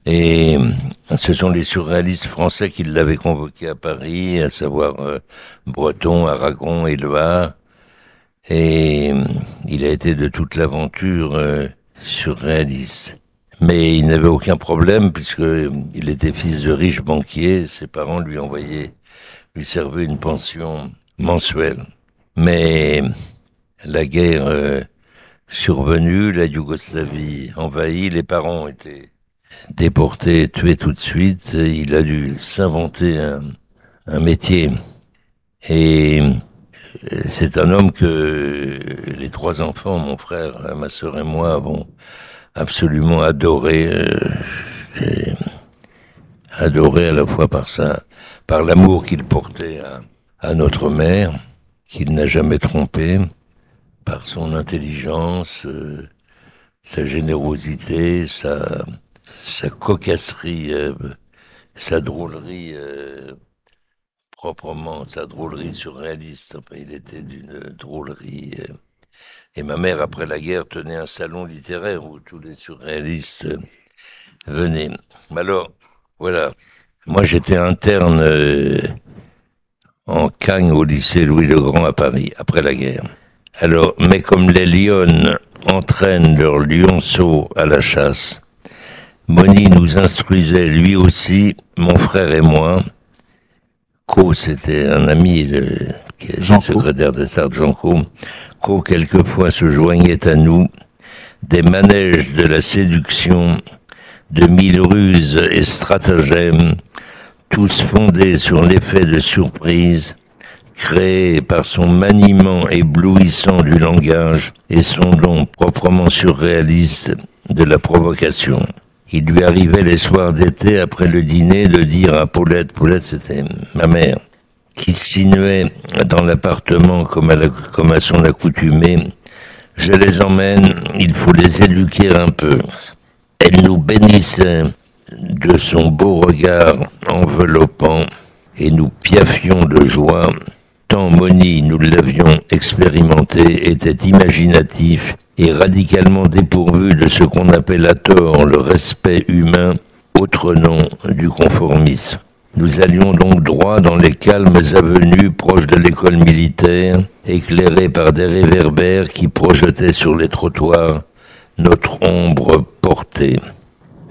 Et ce sont les surréalistes français qui l'avaient convoqué à Paris, à savoir Breton, Aragon, Éloi. Et il a été de toute l'aventure surréaliste. Mais il n'avait aucun problème puisqu'il était fils de riches banquiers. Ses parents lui servaient une pension mensuelle. Mais la guerre survenue, la Yougoslavie envahie, les parents ont été déporté, tué tout de suite. Il a dû s'inventer un métier. Et c'est un homme que les trois enfants, mon frère, ma sœur et moi, avons absolument adoré. Adoré à la fois par l'amour qu'il portait à notre mère, qu'il n'a jamais trompé, par son intelligence, sa générosité, sa cocasserie, sa drôlerie proprement, sa drôlerie surréaliste. Enfin, il était d'une drôlerie. Et ma mère, après la guerre, tenait un salon littéraire où tous les surréalistes venaient. Alors, voilà. Moi, j'étais interne en Cagne au lycée Louis-le-Grand à Paris, après la guerre. Alors, mais comme les lionnes entraînent leurs lionceaux à la chasse, Moni nous instruisait lui aussi, mon frère et moi. Co, c'était un ami qui est secrétaire de Sartre, Jean Co. Co, quelquefois, se joignait à nous des manèges de la séduction, de mille ruses et stratagèmes, tous fondés sur l'effet de surprise, créé par son maniement éblouissant du langage et son don proprement surréaliste de la provocation. Il lui arrivait les soirs d'été, après le dîner, de dire à Paulette, c'était ma mère, qui sinuait dans l'appartement comme à son accoutumée, « Je les emmène, il faut les éduquer un peu ». Elle nous bénissait de son beau regard enveloppant et nous piaffions de joie, tant Moni, nous l'avions expérimenté, était imaginatif et radicalement dépourvu de ce qu'on appelle à tort le respect humain, autre nom du conformisme. Nous allions donc droit dans les calmes avenues proches de l'école militaire, éclairées par des réverbères qui projetaient sur les trottoirs notre ombre portée.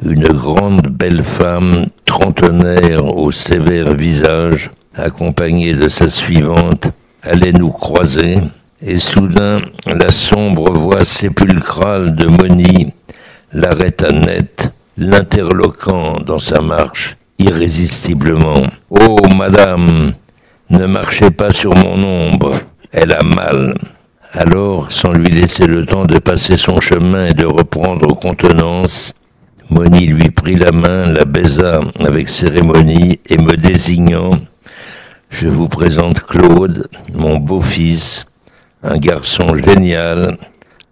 Une grande belle femme, trentenaire au sévère visage, accompagnée de sa suivante, allait nous croiser, et soudain, la sombre voix sépulcrale de Moni l'arrêta net, l'interloquant dans sa marche, irrésistiblement. « Oh, madame, ne marchez pas sur mon ombre, elle a mal. » Alors, sans lui laisser le temps de passer son chemin et de reprendre contenance, Moni lui prit la main, la baisa avec cérémonie et me désignant, « Je vous présente Claude, mon beau-fils, un garçon génial,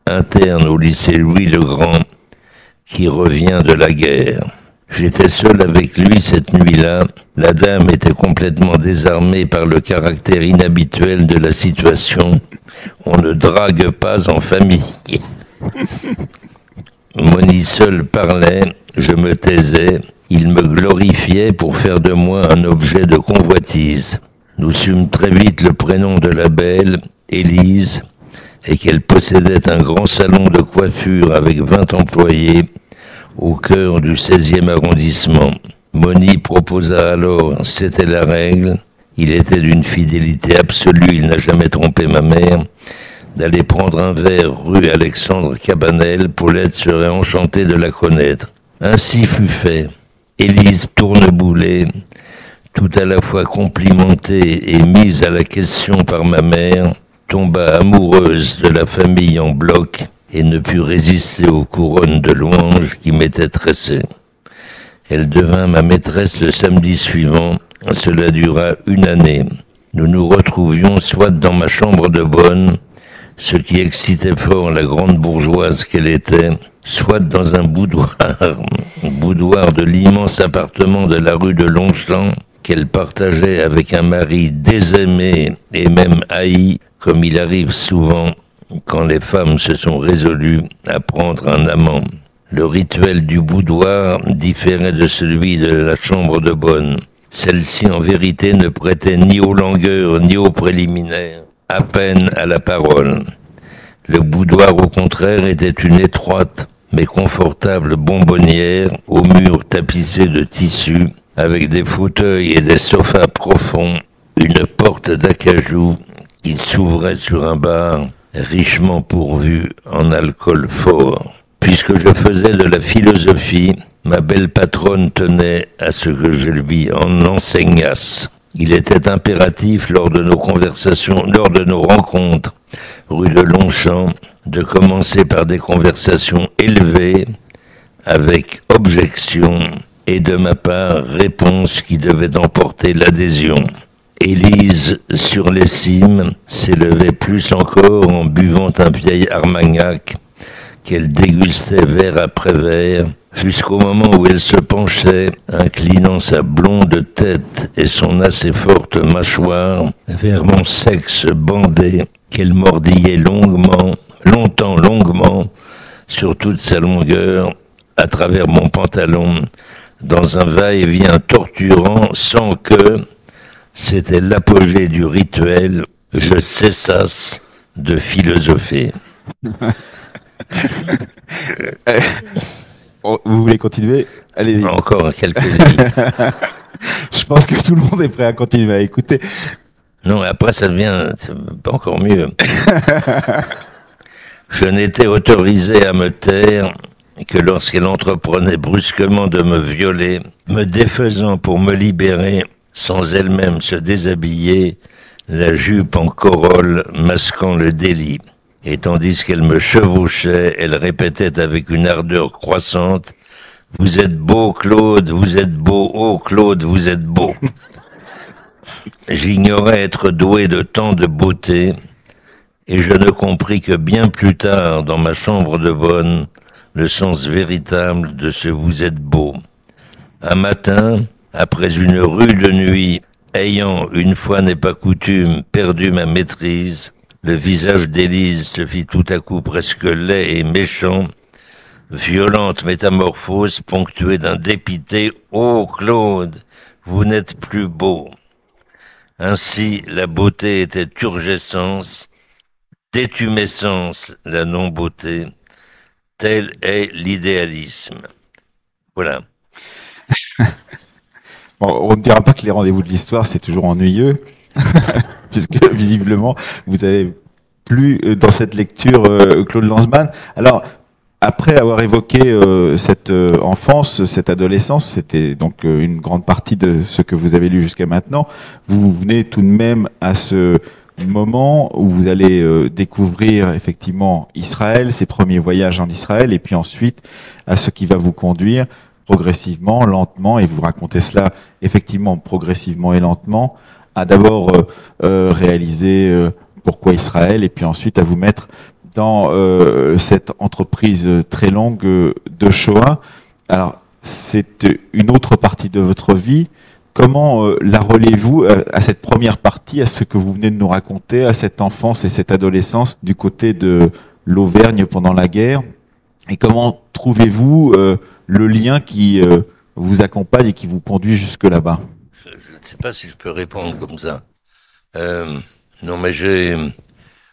interne au lycée Louis-le-Grand, qui revient de la guerre. » J'étais seul avec lui cette nuit-là. La dame était complètement désarmée par le caractère inhabituel de la situation. On ne drague pas en famille. Moni seul parlait, je me taisais. Il me glorifiait pour faire de moi un objet de convoitise. Nous sûmes très vite le prénom de la belle, Élise, et qu'elle possédait un grand salon de coiffure avec 20 employés au cœur du 16e arrondissement. Moni proposa alors, c'était la règle, il était d'une fidélité absolue, il n'a jamais trompé ma mère, d'aller prendre un verre rue Alexandre Cabanel. Paulette serait enchantée de la connaître. Ainsi fut fait. Élise Tourneboulet, tout à la fois complimentée et mise à la question par ma mère, tomba amoureuse de la famille en bloc et ne put résister aux couronnes de louanges qui m'étaient tressées. Elle devint ma maîtresse le samedi suivant. Cela dura 1 année. Nous nous retrouvions soit dans ma chambre de bonne, ce qui excitait fort la grande bourgeoise qu'elle était, soit dans un boudoir de l'immense appartement de la rue de Longchamp, qu'elle partageait avec un mari désaimé et même haï, comme il arrive souvent quand les femmes se sont résolues à prendre un amant. Le rituel du boudoir différait de celui de la chambre de bonne. Celle-ci, en vérité, ne prêtait ni aux langueurs ni aux préliminaires, à peine à la parole. Le boudoir, au contraire, était une étroite mais confortable bonbonnière aux murs tapissés de tissu, avec des fauteuils et des sofas profonds, une porte d'acajou qui s'ouvrait sur un bar richement pourvu en alcool fort. Puisque je faisais de la philosophie, ma belle patronne tenait à ce que je lui en enseignasse. Il était impératif lors de nos conversations, lors de nos rencontres, rue de Longchamp, de commencer par des conversations élevées, avec objection, et de ma part, réponse qui devait emporter l'adhésion. Élise, sur les cimes, s'élevait plus encore en buvant un vieil Armagnac qu'elle dégustait verre après verre, jusqu'au moment où elle se penchait, inclinant sa blonde tête et son assez forte mâchoire vers mon sexe bandé, qu'elle mordillait longuement, sur toute sa longueur, à travers mon pantalon, dans un va-et-vient torturant, sans que, c'était l'apogée du rituel, je cessasse de philosopher. Vous voulez continuer? Allez-y. Encore quelques lignes. Je pense que tout le monde est prêt à continuer à écouter. Non, après ça devient encore mieux. Je n'étais autorisé à me taire que lorsqu'elle entreprenait brusquement de me violer, me défaisant pour me libérer, sans elle-même se déshabiller, la jupe en corolle masquant le délit. Et tandis qu'elle me chevauchait, elle répétait avec une ardeur croissante « Vous êtes beau, Claude, vous êtes beau, oh Claude, vous êtes beau ». J'ignorais être doué de tant de beauté, et je ne compris que bien plus tard, dans ma chambre de bonne, le sens véritable de ce « vous êtes beau ». Un matin, après une rude nuit, ayant, une fois n'est pas coutume, perdu ma maîtrise, le visage d'Élise se fit tout à coup presque laid et méchant, violente métamorphose ponctuée d'un dépité « Oh Claude, vous n'êtes plus beau ». Ainsi, la beauté était turgescence, détumescence, la non-beauté. Tel est l'idéalisme. Voilà. Bon, on ne dira pas que les rendez-vous de l'histoire, c'est toujours ennuyeux, puisque visiblement, vous avez plu dans cette lecture Claude Lanzmann. Alors, après avoir évoqué cette enfance, cette adolescence, c'était donc une grande partie de ce que vous avez lu jusqu'à maintenant, vous venez tout de même à ce moment où vous allez découvrir effectivement Israël, ses premiers voyages en Israël, et puis ensuite à ce qui va vous conduire progressivement, lentement, et vous racontez cela effectivement progressivement et lentement, à d'abord réaliser pourquoi Israël, et puis ensuite à vous mettre dans cette entreprise très longue de Shoah. Alors, c'est une autre partie de votre vie. Comment la reliez-vous à cette première partie, à ce que vous venez de nous raconter, à cette enfance et cette adolescence du côté de l'Auvergne pendant la guerre? Et comment trouvez-vous le lien qui vous accompagne et qui vous conduit jusque là-bas? Je ne sais pas si je peux répondre comme ça. Non, mais je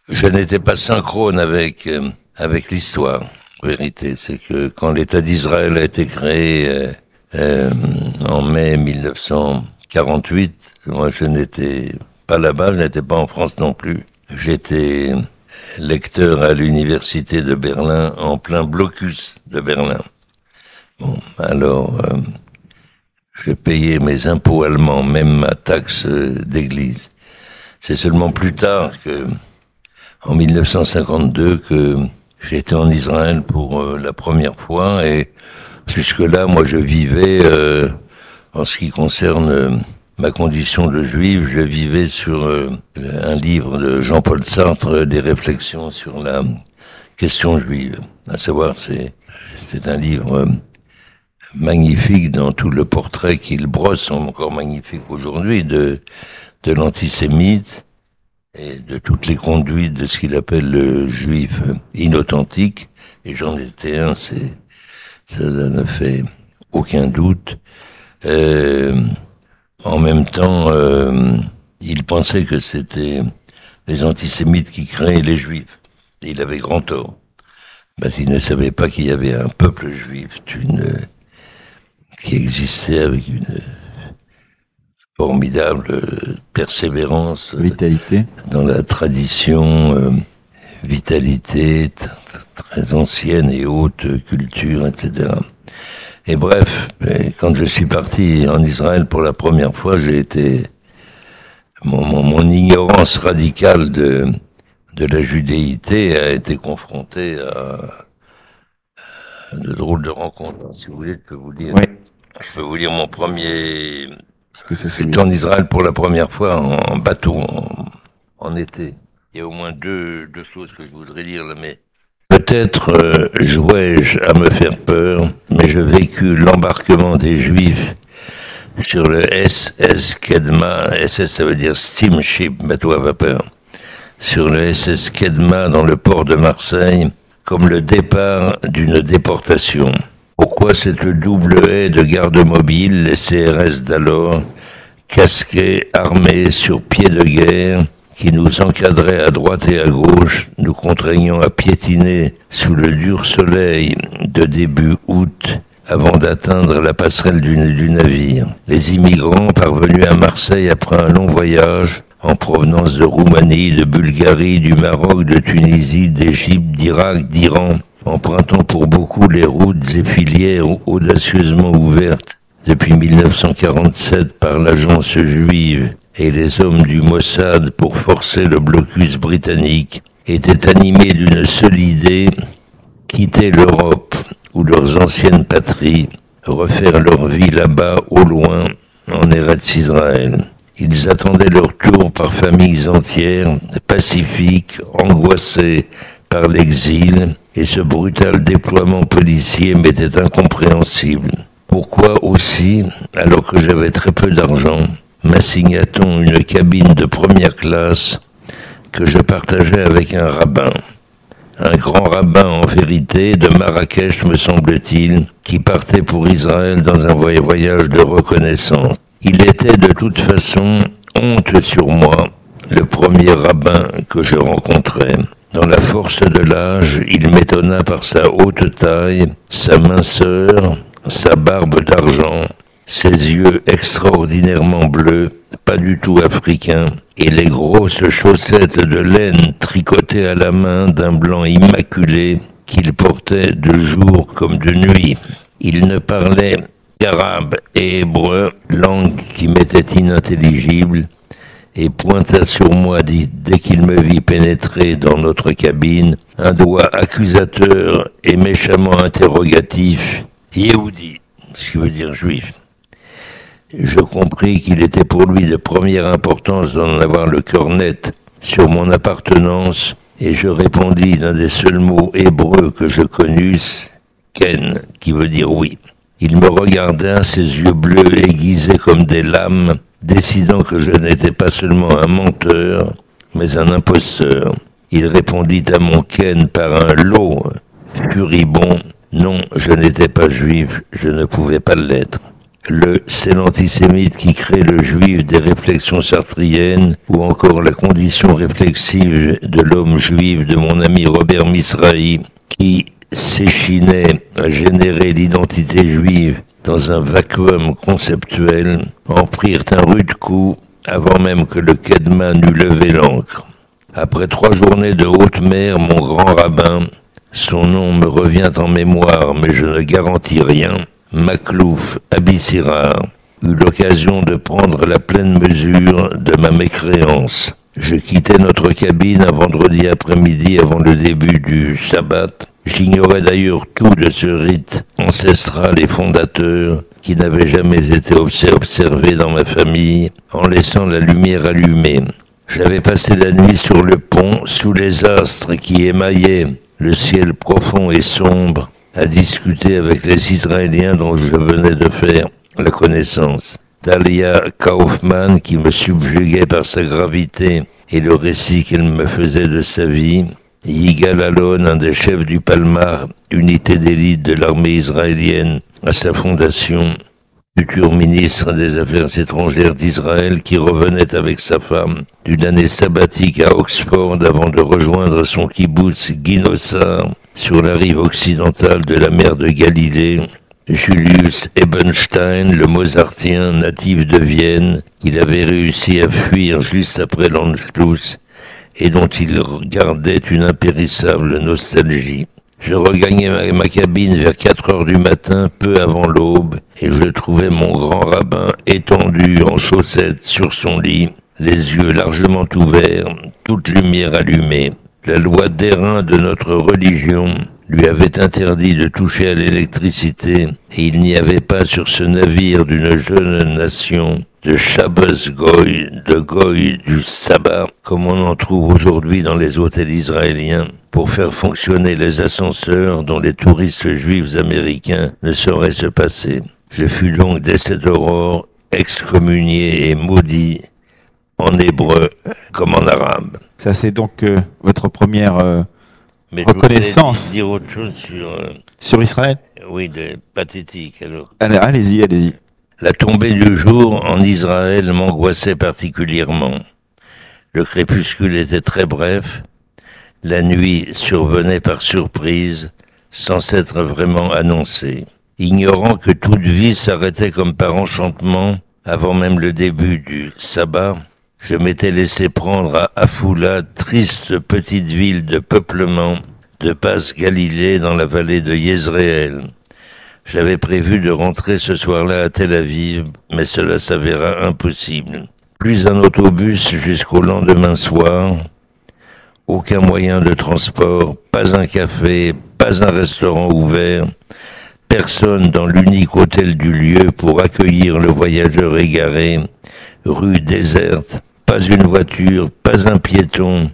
n'étais pas synchrone avec l'histoire. En vérité, c'est que quand l'État d'Israël a été créé en mai 1948, moi je n'étais pas là-bas, je n'étais pas en France non plus. J'étais lecteur à l'université de Berlin, en plein blocus de Berlin. Bon, alors, je payais mes impôts allemands, même ma taxe d'église. C'est seulement plus tard en 1952, que j'étais en Israël pour la première fois, et jusque-là, moi, je vivais, en ce qui concerne ma condition de juif, je vivais sur un livre de Jean-Paul Sartre, des réflexions sur la question juive. À savoir, c'est un livre magnifique dans tout le portrait qu'il brosse, encore magnifique aujourd'hui, de l'antisémite et de toutes les conduites de ce qu'il appelle le juif inauthentique. Et j'en étais un, ça ne fait aucun doute. En même temps, il pensait que c'était les antisémites qui créaient les juifs. Et il avait grand tort. Parce qu'il ne savait pas qu'il y avait un peuple juif qui existait avec une formidable persévérance, vitalité, dans la tradition, vitalité très ancienne et haute culture, etc. Et bref, quand je suis parti en Israël pour la première fois, j'ai été mon ignorance radicale de la judéité a été confrontée à de drôles de rencontres. Si vous voulez, je peux vous dire. Oui. Je peux vous dire mon premier. J'étais en Israël pour la première fois en bateau en été. Il y a au moins deux choses que je voudrais dire là, mais peut-être jouais-je à me faire peur, mais je vécus l'embarquement des Juifs sur le SS Kedma. SS, ça veut dire steamship, bateau à vapeur. Sur le SS Kedma dans le port de Marseille, comme le départ d'une déportation. Pourquoi cette double haie de gardes mobiles, les CRS d'alors, casqués, armés, sur pied de guerre, qui nous encadraient à droite et à gauche, nous contraignant à piétiner sous le dur soleil de début août, avant d'atteindre la passerelle du navire. Les immigrants parvenus à Marseille après un long voyage, en provenance de Roumanie, de Bulgarie, du Maroc, de Tunisie, d'Égypte, d'Irak, d'Iran, empruntant pour beaucoup les routes et filières audacieusement ouvertes depuis 1947 par l'agence juive et les hommes du Mossad pour forcer le blocus britannique, étaient animés d'une seule idée: quitter l'Europe ou leurs anciennes patries, refaire leur vie là-bas au loin, en Eretz Israël. Ils attendaient leur tour par familles entières, pacifiques, angoissées par l'exil, et ce brutal déploiement policier m'était incompréhensible. Pourquoi aussi, alors que j'avais très peu d'argent, m'assigna-t-on une cabine de première classe que je partageais avec un rabbin? Un grand rabbin en vérité, de Marrakech me semble-t-il, qui partait pour Israël dans un voyage de reconnaissance. Il était de toute façon honte sur moi, le premier rabbin que je rencontrais. Dans la force de l'âge, il m'étonna par sa haute taille, sa minceur, sa barbe d'argent, ses yeux extraordinairement bleus, pas du tout africains, et les grosses chaussettes de laine tricotées à la main d'un blanc immaculé qu'il portait de jour comme de nuit. Il ne parlait qu'arabe et hébreu, langue qui m'était inintelligible, et pointa sur moi dès qu'il me vit pénétrer dans notre cabine, un doigt accusateur et méchamment interrogatif. « Yehudi », ce qui veut dire juif. Je compris qu'il était pour lui de première importance d'en avoir le cœur net sur mon appartenance, et je répondis d'un des seuls mots hébreux que je connusse, « ken », qui veut dire oui. Il me regarda, ses yeux bleus aiguisés comme des lames, décidant que je n'étais pas seulement un menteur, mais un imposteur. Il répondit à mon ken par un lot furibond. Non, je n'étais pas juif, je ne pouvais pas l'être. C'est l'antisémite qui crée le juif des réflexions sartriennes, ou encore la condition réflexive de l'homme juif de mon ami Robert Misrahi, qui s'échinait à générer l'identité juive dans un vacuum conceptuel, en prirent un rude coup avant même que le Kedma n'eût levé l'ancre. Après 3 journées de haute mer, mon grand rabbin, son nom me revient en mémoire, mais je ne garantis rien, Maklouf Abissirar, eut l'occasion de prendre la pleine mesure de ma mécréance. Je quittai notre cabine un vendredi après-midi avant le début du Shabbat. J'ignorais d'ailleurs tout de ce rite ancestral et fondateur qui n'avait jamais été observé dans ma famille en laissant la lumière allumée. J'avais passé la nuit sur le pont, sous les astres qui émaillaient le ciel profond et sombre, à discuter avec les Israéliens dont je venais de faire la connaissance. Dalia Kaufman, qui me subjuguait par sa gravité et le récit qu'elle me faisait de sa vie, Yigal Allon, un des chefs du Palmar, unité d'élite de l'armée israélienne à sa fondation, futur ministre des Affaires étrangères d'Israël qui revenait avec sa femme d'une année sabbatique à Oxford avant de rejoindre son kibbutz Guinossar sur la rive occidentale de la mer de Galilée, Julius Ebenstein, le Mozartien natif de Vienne, qu'il avait réussi à fuir juste après l'Anschluss et dont il gardait une impérissable nostalgie. Je regagnai ma cabine vers 4 heures du matin, peu avant l'aube, et je trouvais mon grand rabbin étendu en chaussettes sur son lit, les yeux largement ouverts, toute lumière allumée. La loi d'airain de notre religion lui avait interdit de toucher à l'électricité, et il n'y avait pas sur ce navire d'une jeune nation de Shabbos Goy, de Goy du sabbat, comme on en trouve aujourd'hui dans les hôtels israéliens, pour faire fonctionner les ascenseurs dont les touristes juifs américains ne sauraient se passer. Je fus donc dès cette aurore excommunié et maudit en hébreu comme en arabe. Ça, c'est donc votre première reconnaissance. Je voulais dire autre chose sur Israël. Oui, pathétique alors. Allez-y. La tombée du jour en Israël m'angoissait particulièrement. Le crépuscule était très bref. La nuit survenait par surprise, sans s'être vraiment annoncée. Ignorant que toute vie s'arrêtait comme par enchantement, avant même le début du sabbat, je m'étais laissé prendre à Afula, triste petite ville de peuplement, de Passe Galilée dans la vallée de Yézréel. J'avais prévu de rentrer ce soir-là à Tel Aviv, mais cela s'avéra impossible. Plus un autobus jusqu'au lendemain soir, aucun moyen de transport, pas un café, pas un restaurant ouvert, personne dans l'unique hôtel du lieu pour accueillir le voyageur égaré, rue déserte, pas une voiture, pas un piéton,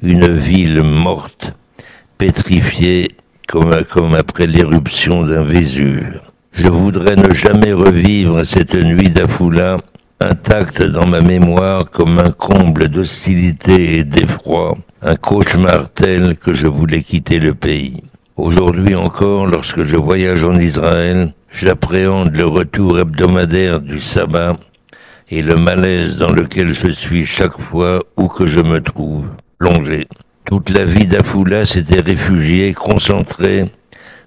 une ville morte, pétrifiée comme après l'éruption d'un Vésuve. Je voudrais ne jamais revivre cette nuit d'Afula, intacte dans ma mémoire comme un comble d'hostilité et d'effroi, un cauchemar tel que je voulais quitter le pays. Aujourd'hui encore, lorsque je voyage en Israël, j'appréhende le retour hebdomadaire du sabbat et le malaise dans lequel je suis chaque fois où que je me trouve, plongé. Toute la vie d'Afula s'était réfugiée, concentrée,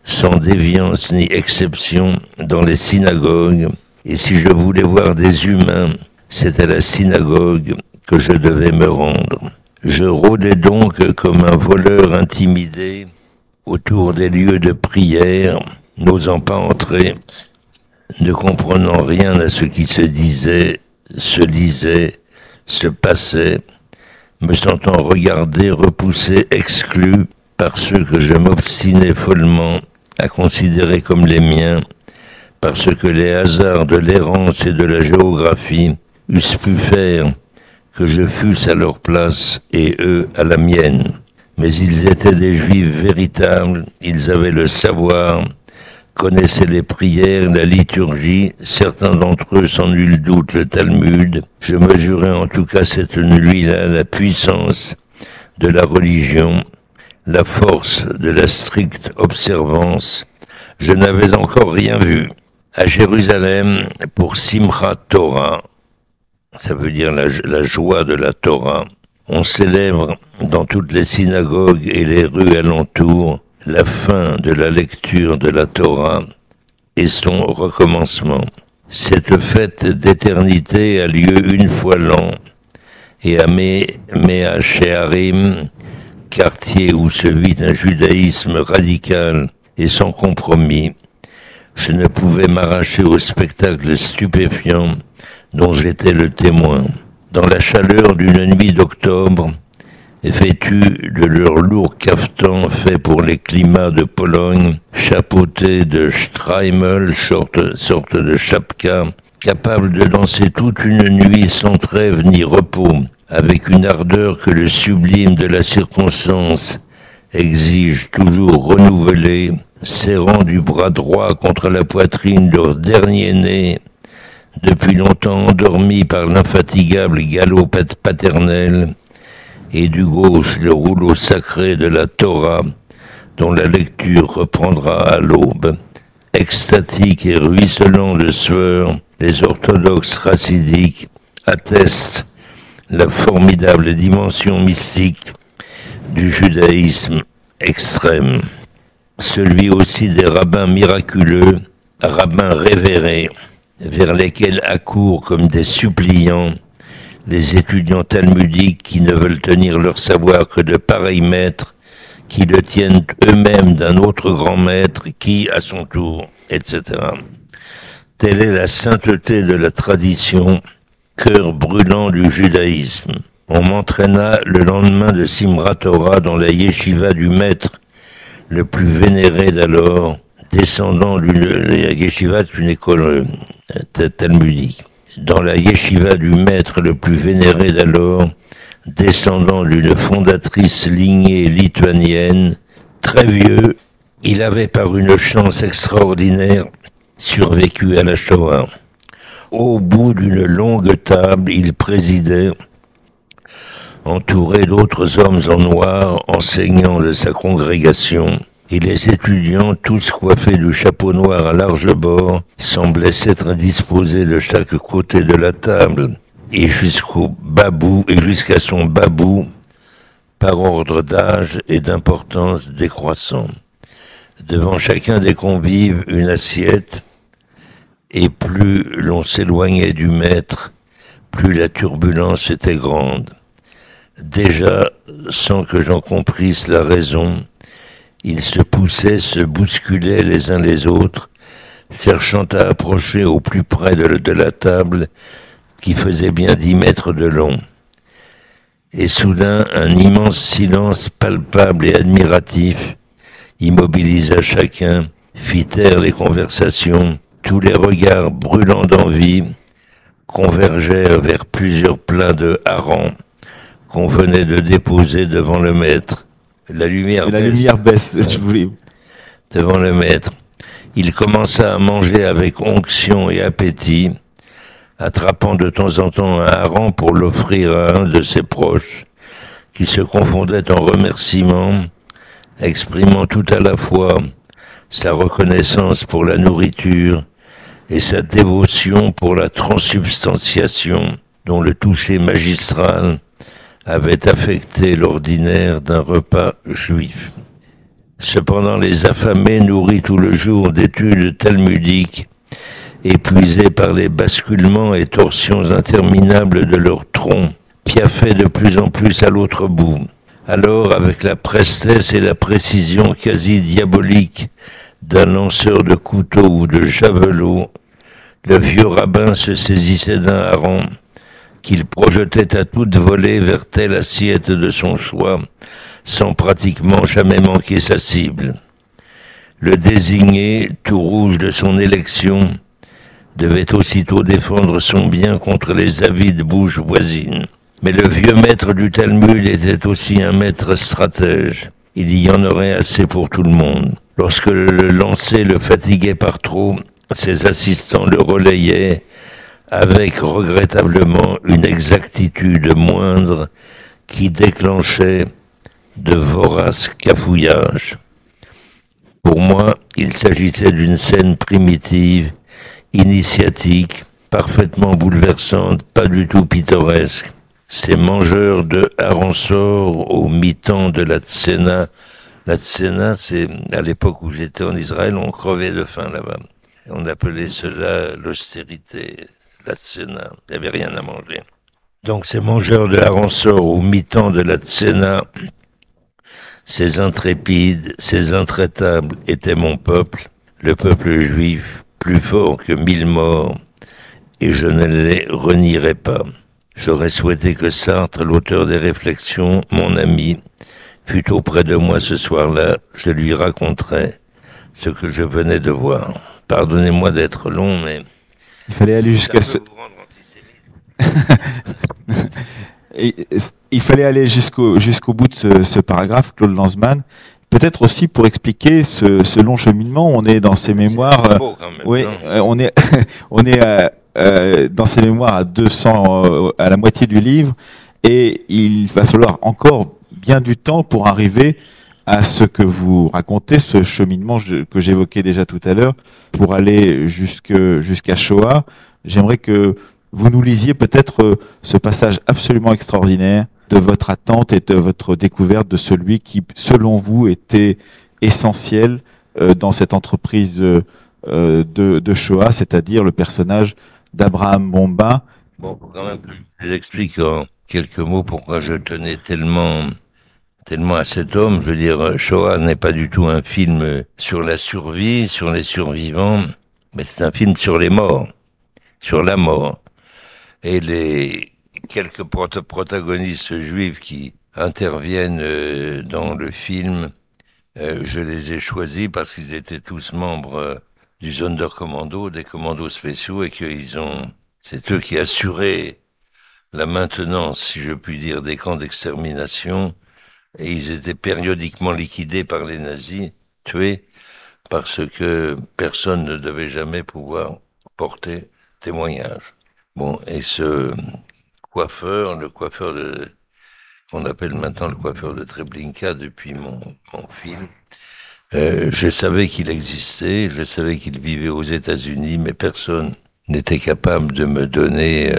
sans déviance ni exception, dans les synagogues, et si je voulais voir des humains, c'est à la synagogue que je devais me rendre. Je rôdais donc comme un voleur intimidé autour des lieux de prière, n'osant pas entrer, ne comprenant rien à ce qui se disait, se lisait, se passait, me sentant regardé, repoussé, exclu par ceux que je m'obstinais follement à considérer comme les miens, parce que les hasards de l'errance et de la géographie eussent pu faire que je fusse à leur place et eux à la mienne. Mais ils étaient des juifs véritables, ils avaient le savoir connaissaient les prières, la liturgie, certains d'entre eux sans nul doute le Talmud. Je mesurais en tout cas cette nuit-là la puissance de la religion, la force de la stricte observance. Je n'avais encore rien vu. À Jérusalem, pour Simchat Torah, ça veut dire la joie de la Torah, on célèbre dans toutes les synagogues et les rues alentours la fin de la lecture de la Torah et son recommencement. Cette fête d'éternité a lieu une fois l'an et à Mea Shearim, quartier où se vit un judaïsme radical et sans compromis, je ne pouvais m'arracher au spectacle stupéfiant dont j'étais le témoin. Dans la chaleur d'une nuit d'octobre, vêtus de leurs lourds cafetans faits pour les climats de Pologne, chapeautés de streimel, sorte de chapka, capables de danser toute une nuit sans trêve ni repos, avec une ardeur que le sublime de la circonstance exige toujours renouveler, serrant du bras droit contre la poitrine leur dernier né, depuis longtemps endormi par l'infatigable galop paternel, et du gauche le rouleau sacré de la Torah, dont la lecture reprendra à l'aube. Extatiques et ruisselants de sueur, les orthodoxes chassidiques attestent la formidable dimension mystique du judaïsme extrême. Celui aussi des rabbins miraculeux, rabbins révérés, vers lesquels accourent comme des suppliants les étudiants talmudiques qui ne veulent tenir leur savoir que de pareils maîtres, qui le tiennent eux-mêmes d'un autre grand maître, qui, à son tour, etc. Telle est la sainteté de la tradition, cœur brûlant du judaïsme. On m'entraîna le lendemain de Simchat Torah dans la yeshiva du maître, le plus vénéré d'alors, descendant la yeshiva, c'est une école talmudique. Dans la yeshiva du maître le plus vénéré d'alors, descendant d'une fondatrice lignée lituanienne, très vieux, il avait par une chance extraordinaire survécu à la Shoah. Au bout d'une longue table, il présidait, entouré d'autres hommes en noir, enseignants de sa congrégation, et les étudiants, tous coiffés du chapeau noir à large bord, semblaient s'être disposés de chaque côté de la table, et jusqu'à son babou, par ordre d'âge et d'importance décroissant. Devant chacun des convives, une assiette, et plus l'on s'éloignait du maître, plus la turbulence était grande. Déjà, sans que j'en comprisse la raison, ils se poussaient, se bousculaient les uns les autres, cherchant à approcher au plus près de la table qui faisait bien 10 mètres de long. Et soudain, un immense silence palpable et admiratif immobilisa chacun, fit taire les conversations, tous les regards brûlants d'envie convergèrent vers plusieurs plats de harengs qu'on venait de déposer devant le maître. La lumière baisse, je voulais. Devant le maître. Il commença à manger avec onction et appétit, attrapant de temps en temps un hareng pour l'offrir à un de ses proches, qui se confondait en remerciements, exprimant tout à la fois sa reconnaissance pour la nourriture et sa dévotion pour la transsubstantiation dont le toucher magistral avait affecté l'ordinaire d'un repas juif. Cependant, les affamés, nourris tout le jour d'études talmudiques, épuisés par les basculements et torsions interminables de leur tronc, piaffaient de plus en plus à l'autre bout. Alors, avec la prestesse et la précision quasi diabolique d'un lanceur de couteau ou de javelot, le vieux rabbin se saisissait d'un hareng qu'il projetait à toute volée vers telle assiette de son choix, sans pratiquement jamais manquer sa cible. Le désigné, tout rouge de son élection, devait aussitôt défendre son bien contre les avides bouches voisines. Mais le vieux maître du Talmud était aussi un maître stratège. Il y en aurait assez pour tout le monde. Lorsque le lancer le fatiguait par trop, ses assistants le relayaient avec regrettablement une exactitude moindre qui déclenchait de voraces cafouillages. Pour moi, il s'agissait d'une scène primitive, initiatique, parfaitement bouleversante, pas du tout pittoresque. Ces mangeurs de harançors au mi-temps de la Tséna. La Tséna, c'est à l'époque où j'étais en Israël, on crevait de faim là-bas. On appelait cela l'austérité, la Tséna. Il n'y avait rien à manger. Donc ces mangeurs de harançors au mi-temps de la Tséna, ces intrépides, ces intraitables étaient mon peuple, le peuple juif, plus fort que 1000 morts, et je ne les renierai pas. J'aurais souhaité que Sartre, l'auteur des Réflexions, mon ami, fût auprès de moi ce soir-là, je lui raconterais ce que je venais de voir. Pardonnez-moi d'être long, mais... Il fallait aller jusqu'à ce... Il fallait aller jusqu'au bout de ce paragraphe, Claude Lanzmann. Peut-être aussi pour expliquer ce long cheminement. On est dans ses mémoires. Beau quand même, oui, hein. on est dans ses mémoires à 200, à la moitié du livre, et il va falloir encore bien du temps pour arriver à ce que vous racontez, ce cheminement que j'évoquais déjà tout à l'heure, pour aller jusqu'à Shoah. J'aimerais que vous nous lisiez peut-être ce passage absolument extraordinaire de votre attente et de votre découverte de celui qui, selon vous, était essentiel dans cette entreprise de Shoah, c'est-à-dire le personnage d'Abraham Bomba. Bon, quand même, je vous explique en quelques mots pourquoi je tenais tellement à cet homme. Je veux dire, Shoah n'est pas du tout un film sur la survie, sur les survivants, mais c'est un film sur les morts, sur la mort. Et les quelques protagonistes juifs qui interviennent dans le film, je les ai choisis parce qu'ils étaient tous membres du Sonderkommando, des commandos spéciaux, et c'est eux qui assuraient la maintenance, si je puis dire, des camps d'extermination, et ils étaient périodiquement liquidés par les nazis, tués, parce que personne ne devait jamais pouvoir porter témoignage. Bon, et ce coiffeur, qu'on appelle maintenant le coiffeur de Treblinka depuis mon film, je savais qu'il existait, je savais qu'il vivait aux États-Unis, mais personne n'était capable de me donner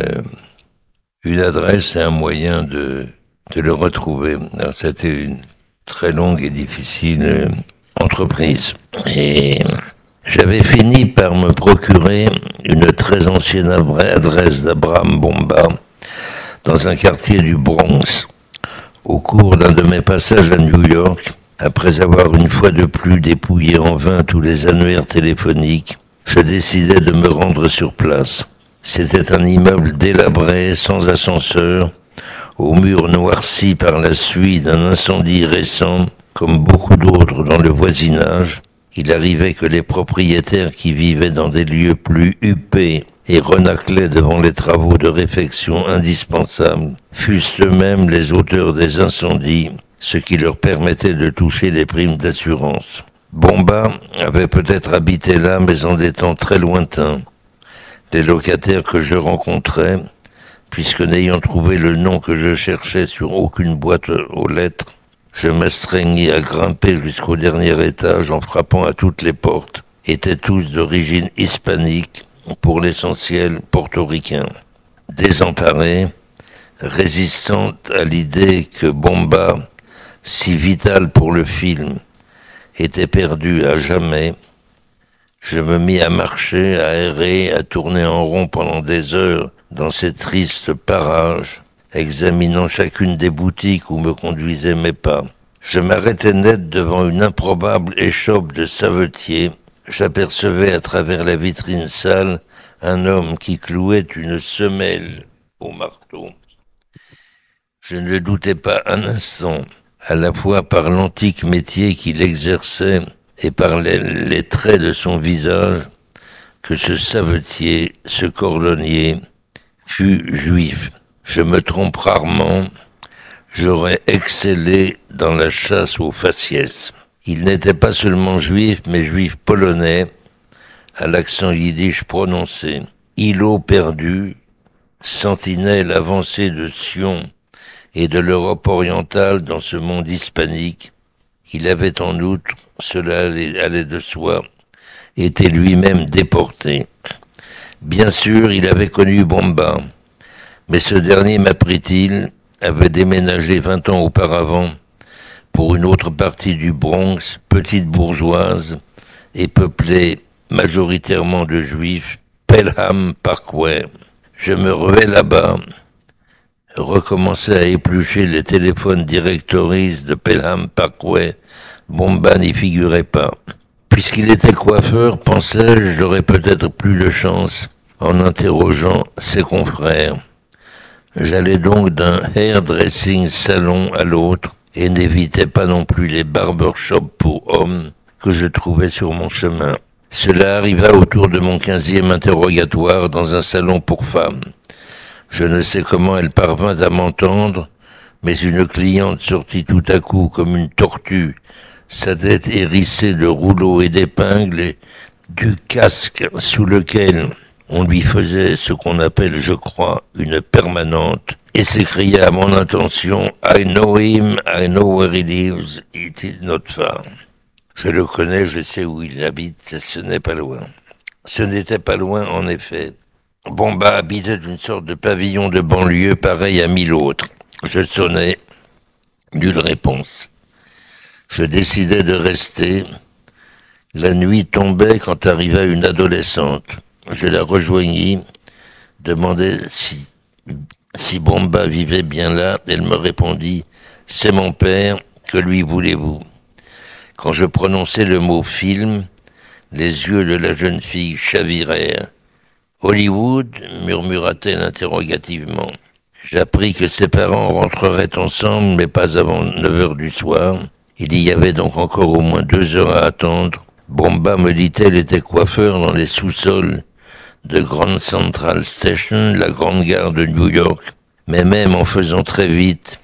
une adresse et un moyen de le retrouver. Alors, c'était une très longue et difficile entreprise. Et j'avais fini par me procurer une très ancienne adresse d'Abraham Bomba dans un quartier du Bronx. Au cours d'un de mes passages à New York, après avoir une fois de plus dépouillé en vain tous les annuaires téléphoniques, je décidai de me rendre sur place. C'était un immeuble délabré, sans ascenseur, aux murs noircis par la suie d'un incendie récent, comme beaucoup d'autres dans le voisinage. Il arrivait que les propriétaires qui vivaient dans des lieux plus huppés et renaclaient devant les travaux de réfection indispensables fussent eux-mêmes les auteurs des incendies, ce qui leur permettait de toucher les primes d'assurance. Bomba avait peut-être habité là, mais en des temps très lointains. Les locataires que je rencontrais, puisque n'ayant trouvé le nom que je cherchais sur aucune boîte aux lettres, je m'astreignis à grimper jusqu'au dernier étage en frappant à toutes les portes, étaient tous d'origine hispanique, pour l'essentiel portoricains. Désemparés, résistant à l'idée que Bomba, si vital pour le film, était perdu à jamais, je me mis à marcher, à errer, à tourner en rond pendant des heures dans ces tristes parages, examinant chacune des boutiques où me conduisaient mes pas. Je m'arrêtais net devant une improbable échoppe de savetier. J'apercevais à travers la vitrine sale un homme qui clouait une semelle au marteau. Je ne doutais pas un instant, à la fois par l'antique métier qu'il exerçait et par les traits de son visage, que ce savetier, ce cordonnier, fut juif. Je me trompe rarement, j'aurais excellé dans la chasse aux faciès. Il n'était pas seulement juif, mais juif polonais, à l'accent yiddish prononcé. Îlot perdu, sentinelle avancée de Sion et de l'Europe orientale dans ce monde hispanique, il avait en outre, cela allait de soi, été lui-même déporté. Bien sûr, il avait connu Bomba, mais ce dernier, m'apprit-il, avait déménagé 20 ans auparavant pour une autre partie du Bronx, petite bourgeoise et peuplée majoritairement de juifs, Pelham Parkway. Je me ruais là-bas, recommençais à éplucher les téléphones directories de Pelham Parkway. Bomba n'y figurait pas. Puisqu'il était coiffeur, pensais-je, j'aurais peut-être plus de chance en interrogeant ses confrères. J'allais donc d'un hairdressing salon à l'autre et n'évitais pas non plus les barbershops pour hommes que je trouvais sur mon chemin. Cela arriva autour de mon 15e interrogatoire dans un salon pour femmes. Je ne sais comment elle parvint à m'entendre, mais une cliente sortit tout à coup comme une tortue, sa tête hérissée de rouleaux et d'épingles et du casque sous lequel on lui faisait ce qu'on appelle, je crois, une permanente, et s'écria à mon intention « I know him, I know where he lives, it is not far ». Je le connais, je sais où il habite, ce n'est pas loin. Ce n'était pas loin, en effet. Bomba habitait une sorte de pavillon de banlieue pareil à 1000 autres. Je sonnais, nulle réponse. Je décidai de rester. La nuit tombait quand arriva une adolescente. Je la rejoignis, demandai si Bomba vivait bien là. Elle me répondit « C'est mon père, que lui voulez-vous » Quand je prononçai le mot « film », les yeux de la jeune fille chavirèrent. « Hollywood » murmura-t-elle interrogativement. J'appris que ses parents rentreraient ensemble, mais pas avant 9 heures du soir. Il y avait donc encore au moins 2 heures à attendre. Bomba, me dit-elle, était coiffeur dans les sous-sols de Grand Central Station, la grande gare de New York. Mais même en faisant très vite,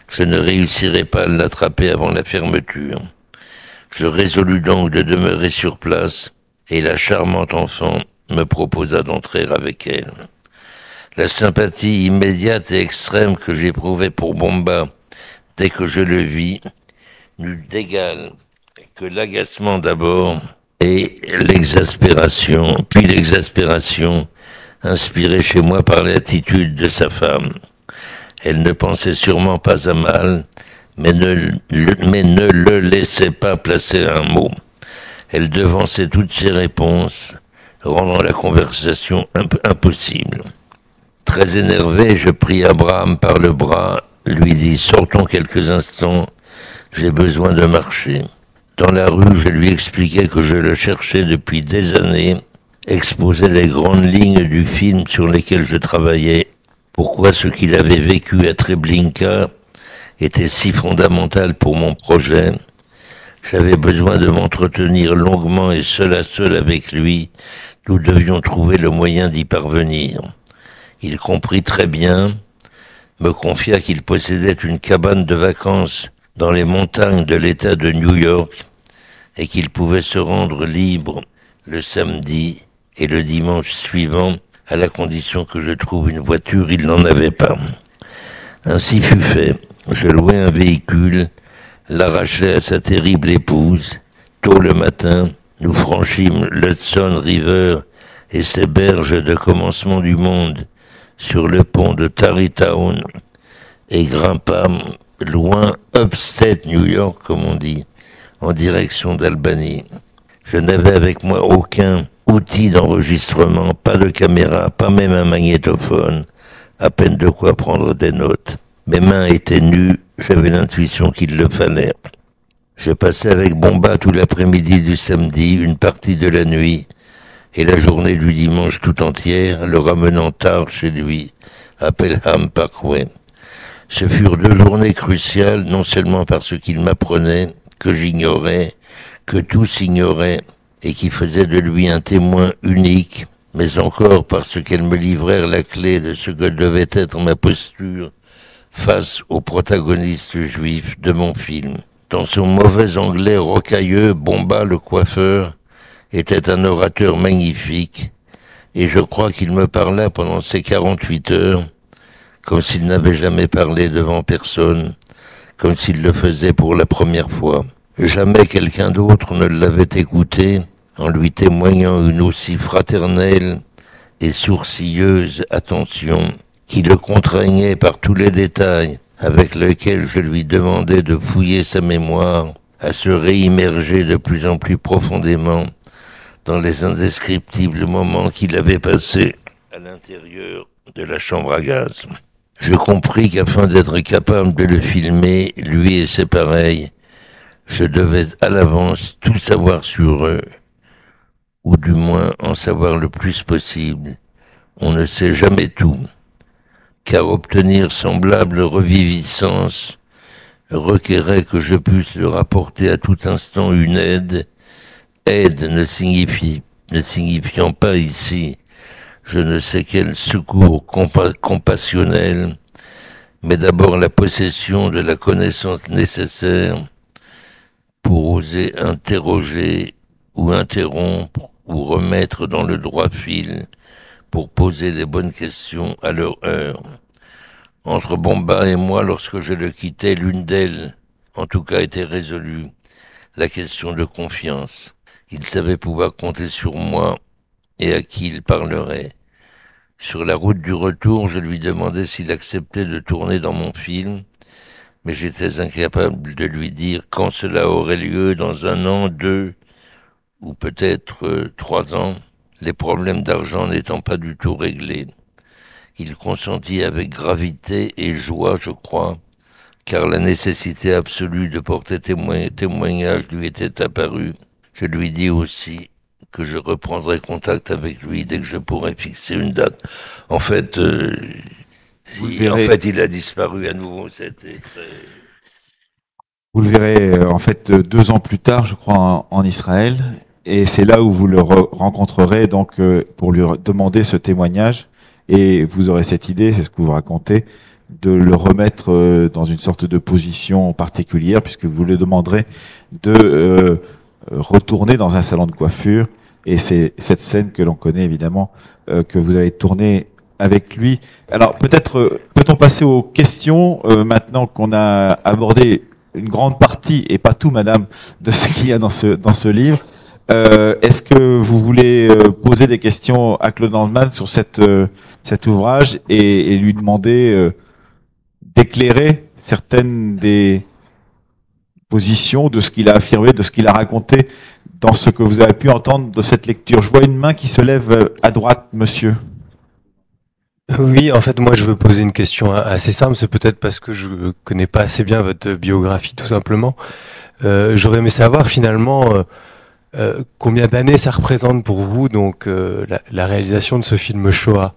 je ne réussirais pas à l'attraper avant la fermeture. Je résolus donc de demeurer sur place, et la charmante enfant me proposa d'entrer avec elle. La sympathie immédiate et extrême que j'éprouvais pour Bomba dès que je le vis n'eut d'égal que l'agacement d'abord et l'exaspération, puis l'exaspération inspirée chez moi par l'attitude de sa femme. Elle ne pensait sûrement pas à mal, mais ne le laissait pas placer un mot. Elle devançait toutes ses réponses, rendant la conversation impossible. Très énervé, je pris Abraham par le bras, lui dis « Sortons quelques instants, j'ai besoin de marcher ». Dans la rue, je lui expliquai que je le cherchais depuis des années, exposais les grandes lignes du film sur lesquelles je travaillais, pourquoi ce qu'il avait vécu à Treblinka était si fondamental pour mon projet. J'avais besoin de m'entretenir longuement et seul à seul avec lui. Nous devions trouver le moyen d'y parvenir. Il comprit très bien, me confia qu'il possédait une cabane de vacances dans les montagnes de l'État de New York et qu'il pouvait se rendre libre le samedi et le dimanche suivant à la condition que je trouve une voiture. Il n'en avait pas. Ainsi fut fait. Je louai un véhicule, l'arrachai à sa terrible épouse. Tôt le matin, nous franchîmes l'Hudson River et ses berges de commencement du monde sur le pont de Tarrytown et grimpâmes loin upstate New York, comme on dit, en direction d'Albany. Je n'avais avec moi aucun outil d'enregistrement, pas de caméra, pas même un magnétophone, à peine de quoi prendre des notes. Mes mains étaient nues, j'avais l'intuition qu'il le fallait. Je passais avec Bomba tout l'après-midi du samedi, une partie de la nuit, et la journée du dimanche tout entière, le ramenant tard chez lui, à Pelham Parkway. Ce furent 2 journées cruciales, non seulement parce qu'il m'apprenait, que j'ignorais, que tous ignoraient, et qui faisaient de lui un témoin unique, mais encore parce qu'elles me livrèrent la clé de ce que devait être ma posture face au protagoniste juif de mon film. Dans son mauvais anglais rocailleux, Bomba, le coiffeur, était un orateur magnifique, et je crois qu'il me parla pendant ces 48 heures, comme s'il n'avait jamais parlé devant personne, comme s'il le faisait pour la première fois. Jamais quelqu'un d'autre ne l'avait écouté, en lui témoignant une aussi fraternelle et sourcilleuse attention, qui le contraignait par tous les détails avec lesquels je lui demandais de fouiller sa mémoire, à se réimmerger de plus en plus profondément dans les indescriptibles moments qu'il avait passés à l'intérieur de la chambre à gaz. Je compris qu'afin d'être capable de le filmer, lui et ses pareils, je devais à l'avance tout savoir sur eux, ou du moins en savoir le plus possible. On ne sait jamais tout, car obtenir semblable reviviscence requérait que je puisse leur apporter à tout instant une aide, ne signifiant pas ici je ne sais quel secours compassionnel, mais d'abord la possession de la connaissance nécessaire pour oser interroger ou interrompre ou remettre dans le droit fil, pour poser les bonnes questions à leur heure. Entre Bomba et moi, lorsque je le quittais, l'une d'elles, en tout cas, était résolue, la question de confiance. Il savait pouvoir compter sur moi et à qui il parlerait. Sur la route du retour, je lui demandais s'il acceptait de tourner dans mon film, mais j'étais incapable de lui dire quand cela aurait lieu, dans 1 an, 2, ou peut-être 3 ans, les problèmes d'argent n'étant pas du tout réglés. Il consentit avec gravité et joie, je crois, car la nécessité absolue de porter témoignage lui était apparue. Je lui dis aussi que je reprendrai contact avec lui dès que je pourrai fixer une date. En fait, il a disparu à nouveau. C'était très... Vous le verrez en fait 2 ans plus tard, je crois, en Israël, et c'est là où vous le rencontrerez donc pour lui demander ce témoignage, et vous aurez cette idée, c'est ce que vous racontez, de le remettre dans une sorte de position particulière, puisque vous lui demanderez de retourner dans un salon de coiffure, et c'est cette scène que l'on connaît évidemment, que vous avez tournée avec lui. Alors peut-être peut-on passer aux questions maintenant qu'on a abordé une grande partie, et pas tout, madame, de ce qu'il y a dans ce livre. Est-ce que vous voulez poser des questions à Claude Lanzmann sur cet ouvrage et lui demander d'éclairer certaines des positions de ce qu'il a affirmé, de ce qu'il a raconté dans ce que vous avez pu entendre de cette lecture? Je vois une main qui se lève à droite, monsieur. Oui, en fait, moi, je veux poser une question assez simple. C'est peut-être parce que je connais pas assez bien votre biographie, tout simplement. J'aurais aimé savoir, finalement, combien d'années ça représente pour vous, donc, la réalisation de ce film Shoah.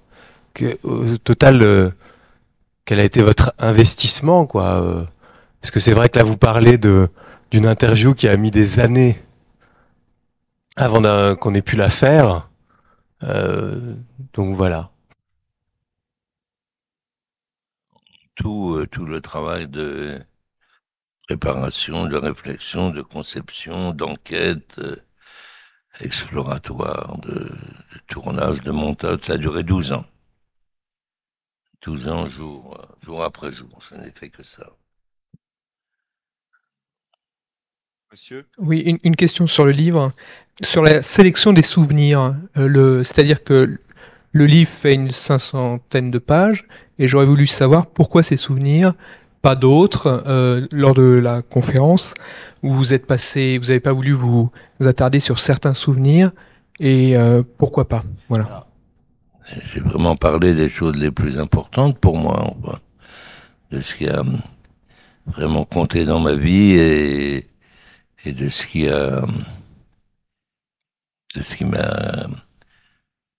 Au total, quel a été votre investissement, quoi? Parce que c'est vrai que là, vous parlez d'une interview qui a mis des années avant qu'on ait pu la faire. Donc voilà. Tout le travail de préparation, de réflexion, de conception, d'enquête exploratoire, de tournage, de montage, ça a duré 12 ans. 12 ans, jour après jour. Je n'ai fait que ça. Monsieur ? Oui, une question sur le livre, sur la sélection des souvenirs. C'est-à-dire que le livre fait une 500aine de pages, et j'aurais voulu savoir pourquoi ces souvenirs, pas d'autres, lors de la conférence, où vous avez pas voulu vous attarder sur certains souvenirs, et pourquoi pas. Voilà. J'ai vraiment parlé des choses les plus importantes pour moi, de ce qui a vraiment compté dans ma vie et de ce qui m'a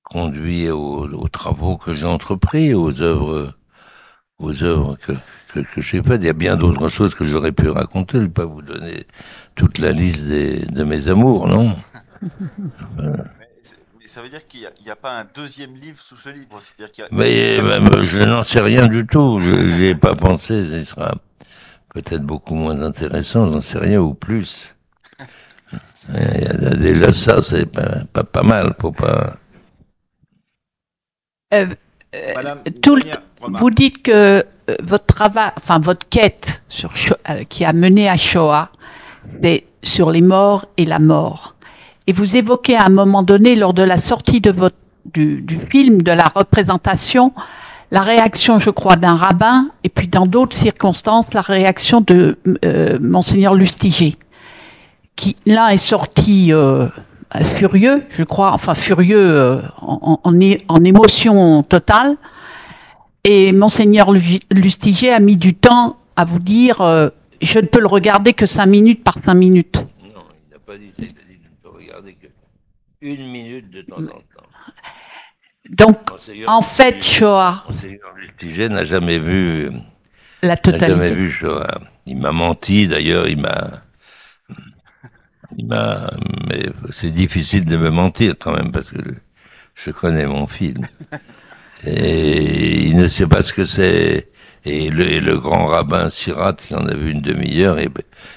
conduit aux travaux que j'ai entrepris, aux œuvres que j'ai faites. Il y a bien d'autres choses que j'aurais pu raconter. Je ne vais pas vous donner toute la liste de mes amours, non? Voilà. Mais ça veut dire qu'il n'y a pas un deuxième livre sous ce livre? Mais je n'en sais rien du tout. Je n'y ai pas pensé. peut-être beaucoup moins intéressant, j'en sais rien, ou plus. Il y a déjà ça, c'est pas mal, faut pas... Vous dites que votre travail, enfin votre quête qui a mené à Shoah, c'est sur les morts et la mort. Et vous évoquez à un moment donné, lors de la sortie de du film, de la représentation, la réaction, je crois, d'un rabbin, et puis dans d'autres circonstances, la réaction de Monseigneur Lustiger, qui l'un est sorti furieux, je crois, enfin furieux en émotion totale, et Monseigneur Lustiger a mis du temps à vous dire je ne peux le regarder que 5 minutes par 5 minutes. Non, il n'a pas dit ça, il a dit je ne peux regarder que 1 minute de temps en temps. Donc, en fait, Shoah... Monseigneur Lustiger n'a jamais vu... La totalité. N'a jamais vu Shoah. Il m'a menti, d'ailleurs, il m'a... Mais c'est difficile de me mentir quand même, parce que je connais mon film. Et il ne sait pas ce que c'est. Et le grand rabbin Sirat, qui en a vu une demi-heure,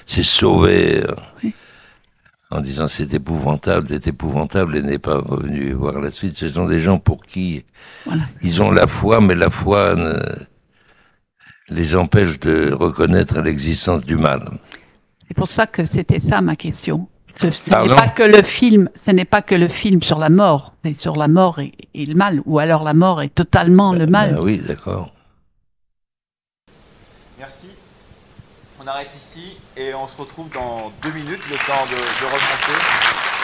s'est sauvé en disant c'est épouvantable, et n'est pas revenu voir la suite. Ce sont des gens pour qui ils ont la foi, mais la foi les empêche de reconnaître l'existence du mal. C'est pour ça que c'était ça ma question. Ce n'est pas que le film sur la mort, c'est sur la mort et le mal, ou alors la mort est totalement le mal. Oui, d'accord. Merci. On arrête ici et on se retrouve dans 2 minutes, le temps de remonter.